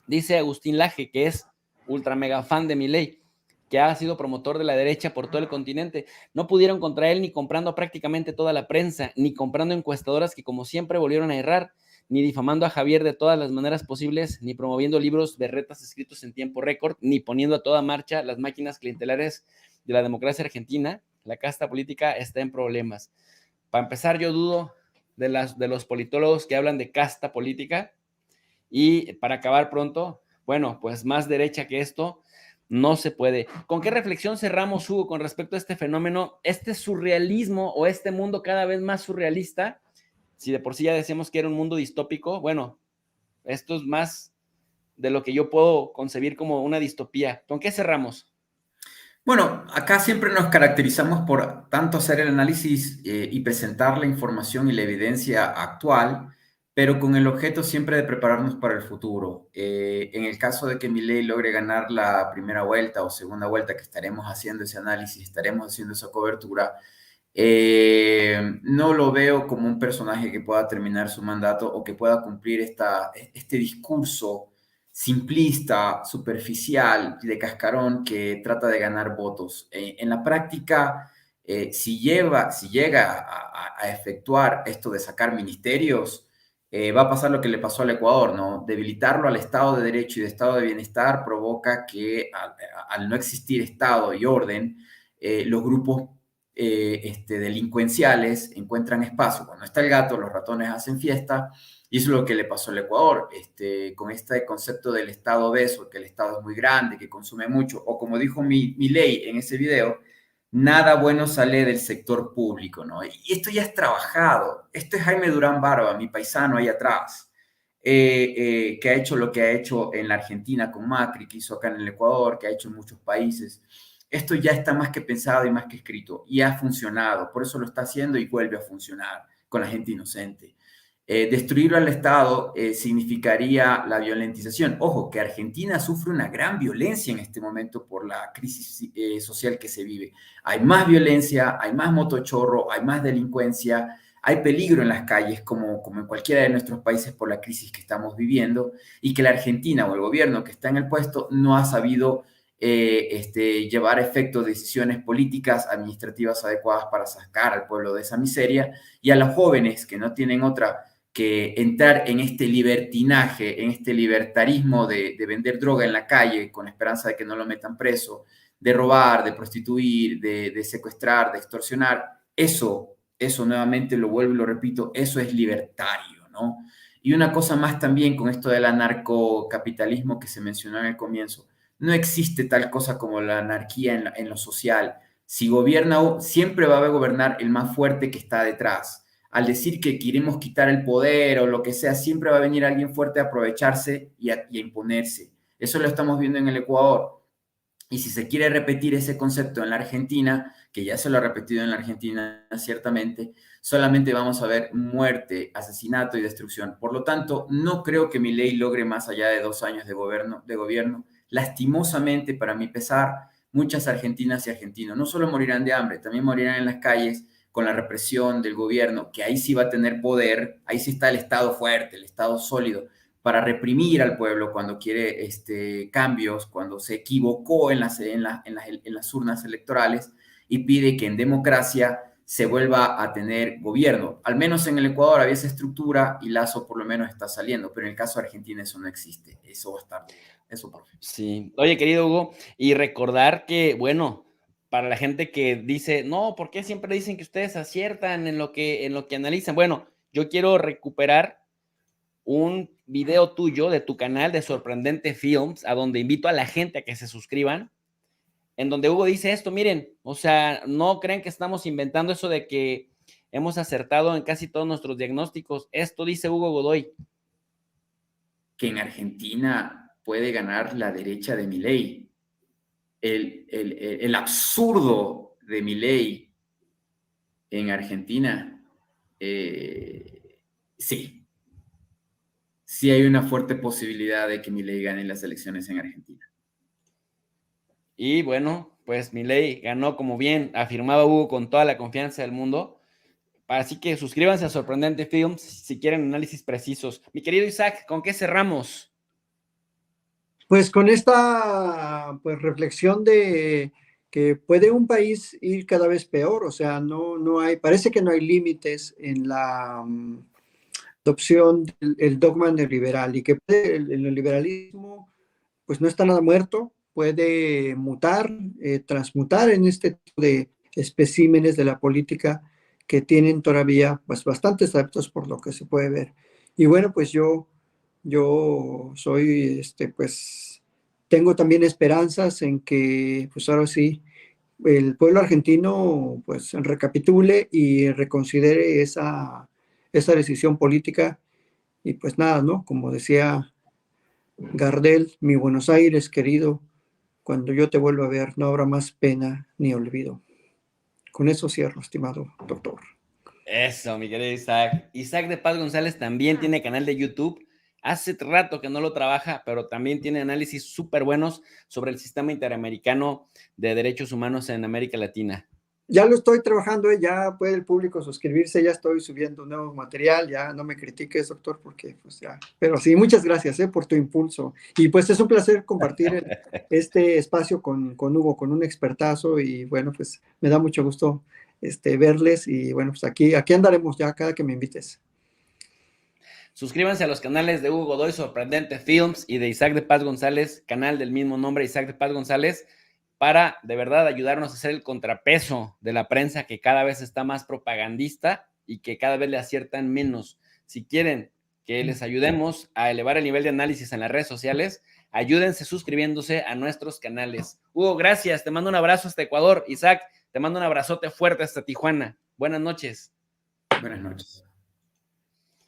Dice Agustín Laje, que es ultra mega fan de Milei, que ha sido promotor de la derecha por todo el continente. No pudieron contra él ni comprando prácticamente toda la prensa, ni comprando encuestadoras que como siempre volvieron a errar, ni difamando a Javier de todas las maneras posibles, ni promoviendo libros berretas escritos en tiempo récord, ni poniendo a toda marcha las máquinas clientelares de la democracia argentina. La casta política está en problemas. Para empezar, yo dudo de los politólogos que hablan de casta política. Y para acabar pronto, bueno, pues más derecha que esto no se puede. ¿Con qué reflexión cerramos, Hugo, con respecto a este fenómeno, este surrealismo o este mundo cada vez más surrealista? Si de por sí ya decíamos que era un mundo distópico, bueno, esto es más de lo que yo puedo concebir como una distopía. ¿Con qué cerramos? Bueno, acá siempre nos caracterizamos por tanto hacer el análisis y presentar la información y la evidencia actual, pero con el objeto siempre de prepararnos para el futuro. En el caso de que Milei logre ganar la primera vuelta o segunda vuelta, que estaremos haciendo ese análisis, estaremos haciendo esa cobertura, no lo veo como un personaje que pueda terminar su mandato o que pueda cumplir este discurso simplista, superficial, de cascarón, que trata de ganar votos. En la práctica, si llega a efectuar esto de sacar ministerios, va a pasar lo que le pasó al Ecuador, ¿no? Debilitarlo al Estado de Derecho y de Estado de Bienestar provoca que al no existir Estado y orden, los grupos delincuenciales encuentran espacio. Cuando está el gato, los ratones hacen fiesta, y eso es lo que le pasó al Ecuador, con este concepto del Estado obeso, que el Estado es muy grande, que consume mucho, o como dijo Milei en ese video, nada bueno sale del sector público, ¿no? Y esto ya es trabajado. Esto es Jaime Durán Barba, mi paisano ahí atrás, que ha hecho lo que ha hecho en la Argentina con Macri, que hizo acá en el Ecuador, que ha hecho en muchos países. Esto ya está más que pensado y más que escrito, y ha funcionado. Por eso lo está haciendo y vuelve a funcionar con la gente inocente. Destruirlo al Estado significaría la violentización. Ojo, que Argentina sufre una gran violencia en este momento por la crisis social que se vive. Hay más violencia, hay más motochorro, hay más delincuencia, hay peligro en las calles, como en cualquiera de nuestros países por la crisis que estamos viviendo, y que la Argentina o el gobierno que está en el puesto no ha sabido llevar a efecto decisiones políticas, administrativas adecuadas para sacar al pueblo de esa miseria, y a los jóvenes que no tienen otra que entrar en este libertinaje, en este libertarismo de vender droga en la calle con esperanza de que no lo metan preso, de robar, de prostituir, de secuestrar, de extorsionar. Eso nuevamente lo vuelvo y lo repito, eso es libertario, ¿no? Y una cosa más también con esto del anarcocapitalismo que se mencionó en el comienzo. No existe tal cosa como la anarquía en lo social. Si gobierna, siempre va a gobernar el más fuerte que está detrás. Al decir que queremos quitar el poder o lo que sea, siempre va a venir alguien fuerte a aprovecharse y a imponerse. Eso lo estamos viendo en el Ecuador. Y si se quiere repetir ese concepto en la Argentina, que ya se lo ha repetido en la Argentina ciertamente, solamente vamos a ver muerte, asesinato y destrucción. Por lo tanto, no creo que Milei logre más allá de 2 años de gobierno. Lastimosamente, para mi pesar, muchas argentinas y argentinos no solo morirán de hambre, también morirán en las calles con la represión del gobierno, que ahí sí va a tener poder, ahí sí está el Estado fuerte, el Estado sólido, para reprimir al pueblo cuando quiere cambios, cuando se equivocó en las urnas electorales y pide que en democracia se vuelva a tener gobierno. Al menos en el Ecuador había esa estructura y Lasso por lo menos está saliendo, pero en el caso de Argentina eso no existe, eso va a estar. Eso, profe. Sí. Oye, querido Hugo, y recordar que, bueno, para la gente que dice, no, ¿por qué siempre dicen que ustedes aciertan en lo que analizan? Bueno, yo quiero recuperar un video tuyo de tu canal de Sorprendente Films, a donde invito a la gente a que se suscriban, en donde Hugo dice esto, miren, o sea, no crean que estamos inventando eso de que hemos acertado en casi todos nuestros diagnósticos. Esto dice Hugo Godoy. Que en Argentina puede ganar la derecha de Milei. El absurdo de Milei en Argentina, sí hay una fuerte posibilidad de que Milei gane las elecciones en Argentina. Y bueno, pues Milei ganó, como bien afirmaba Hugo, con toda la confianza del mundo. Así que suscríbanse a Sorprendente Films si quieren análisis precisos. Mi querido Isaac, ¿con qué cerramos? Pues con esta reflexión de que puede un país ir cada vez peor, o sea, parece que no hay límites en la adopción del dogma neoliberal y que el neoliberalismo pues no está nada muerto, puede mutar, transmutar en este tipo de especímenes de la política que tienen todavía pues bastantes adeptos por lo que se puede ver. Y bueno, pues yo soy, pues, tengo también esperanzas en que, pues ahora sí, el pueblo argentino, pues, recapitule y reconsidere esa decisión política. Y pues nada, ¿no? Como decía Gardel, mi Buenos Aires querido, cuando yo te vuelva a ver, no habrá más pena ni olvido. Con eso cierro, estimado doctor. Eso, mi querido Isaac. Isaac de Paz González también tiene canal de YouTube. Hace rato que no lo trabaja, pero también tiene análisis súper buenos sobre el sistema interamericano de derechos humanos en América Latina. Ya lo estoy trabajando, ya puede el público suscribirse, ya estoy subiendo nuevo material, ya no me critiques, doctor, porque pues ya, pero sí, muchas gracias por tu impulso. Y pues es un placer compartir este espacio con Hugo, con un expertazo, y bueno, pues me da mucho gusto verles, y bueno, pues aquí andaremos ya cada que me invites. Suscríbanse a los canales de Hugo Godoy, Sorprendente Films, y de Isaac de Paz González, canal del mismo nombre, Isaac de Paz González. para de verdad ayudarnos a hacer el contrapeso de la prensa que cada vez está más propagandista y que cada vez le aciertan menos. Si quieren que les ayudemos a elevar el nivel de análisis en las redes sociales, ayúdense suscribiéndose a nuestros canales. Hugo, gracias, te mando un abrazo hasta Ecuador. Isaac, te mando un abrazote fuerte hasta Tijuana. Buenas noches. Buenas noches.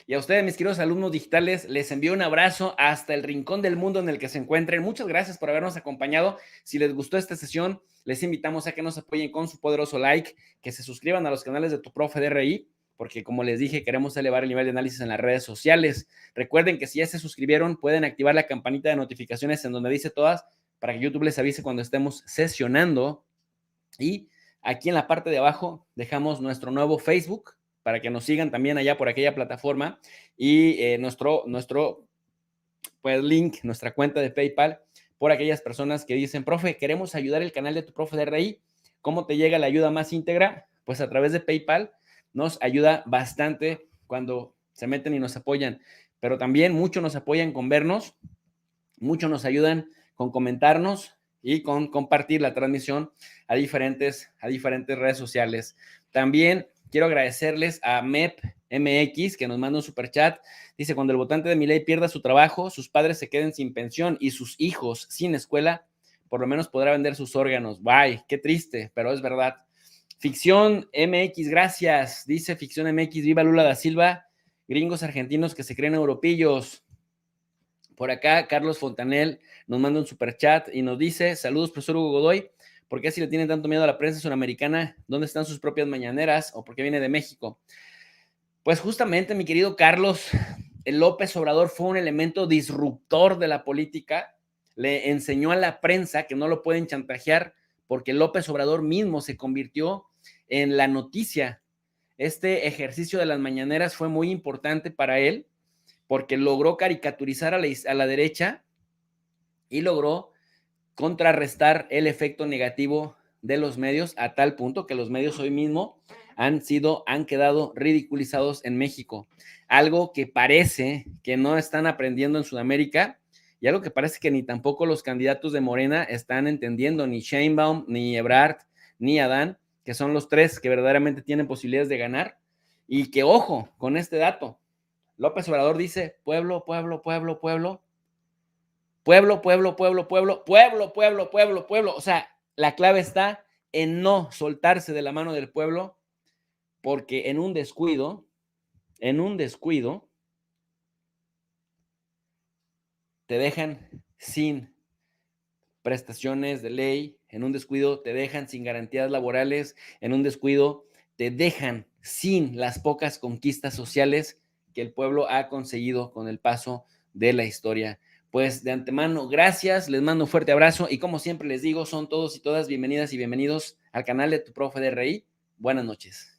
Y a ustedes, mis queridos alumnos digitales, les envío un abrazo hasta el rincón del mundo en el que se encuentren. Muchas gracias por habernos acompañado. Si les gustó esta sesión, les invitamos a que nos apoyen con su poderoso like, que se suscriban a los canales de Tu Profe DRI, porque como les dije, queremos elevar el nivel de análisis en las redes sociales. Recuerden que si ya se suscribieron, pueden activar la campanita de notificaciones en donde dice todas, para que YouTube les avise cuando estemos sesionando. Y aquí en la parte de abajo dejamos nuestro nuevo Facebook, para que nos sigan también allá por aquella plataforma, y nuestro pues, link, nuestra cuenta de PayPal, por aquellas personas que dicen, profe, queremos ayudar el canal de Tu Profe DRI. ¿Cómo te llega la ayuda más íntegra? Pues a través de PayPal. Nos ayuda bastante cuando se meten y nos apoyan, pero también mucho nos apoyan con vernos, mucho nos ayudan con comentarnos y con compartir la transmisión a diferentes redes sociales. También quiero agradecerles a MEP MX, que nos manda un superchat. Dice, cuando el votante de Milei pierda su trabajo, sus padres se queden sin pensión y sus hijos sin escuela, por lo menos podrá vender sus órganos. Bye, qué triste, pero es verdad. Ficción MX, gracias. Dice Ficción MX, viva Lula da Silva, gringos argentinos que se creen europillos. Por acá, Carlos Fontanel nos manda un superchat y nos dice, saludos, profesor Hugo Godoy. ¿Por qué si le tienen tanto miedo a la prensa sudamericana? ¿Dónde están sus propias mañaneras? ¿O por qué viene de México? Pues justamente, mi querido Carlos, el López Obrador fue un elemento disruptor de la política. Le enseñó a la prensa que no lo pueden chantajear porque López Obrador mismo se convirtió en la noticia. Este ejercicio de las mañaneras fue muy importante para él porque logró caricaturizar a la derecha y logró contrarrestar el efecto negativo de los medios a tal punto que los medios hoy mismo han quedado ridiculizados en México. Algo que parece que no están aprendiendo en Sudamérica y algo que parece que ni tampoco los candidatos de Morena están entendiendo, ni Sheinbaum, ni Ebrard, ni Adán, que son los tres que verdaderamente tienen posibilidades de ganar. Y que, ojo, con este dato, López Obrador dice, pueblo, pueblo, pueblo, pueblo, pueblo, pueblo, pueblo, pueblo, pueblo, pueblo, pueblo, pueblo. O sea, la clave está en no soltarse de la mano del pueblo, porque en un descuido, te dejan sin prestaciones de ley, en un descuido te dejan sin garantías laborales, en un descuido te dejan sin las pocas conquistas sociales que el pueblo ha conseguido con el paso de la historia. Pues de antemano, gracias, les mando un fuerte abrazo y como siempre les digo, son todos y todas bienvenidas y bienvenidos al canal de Tu Profe DRI. Buenas noches.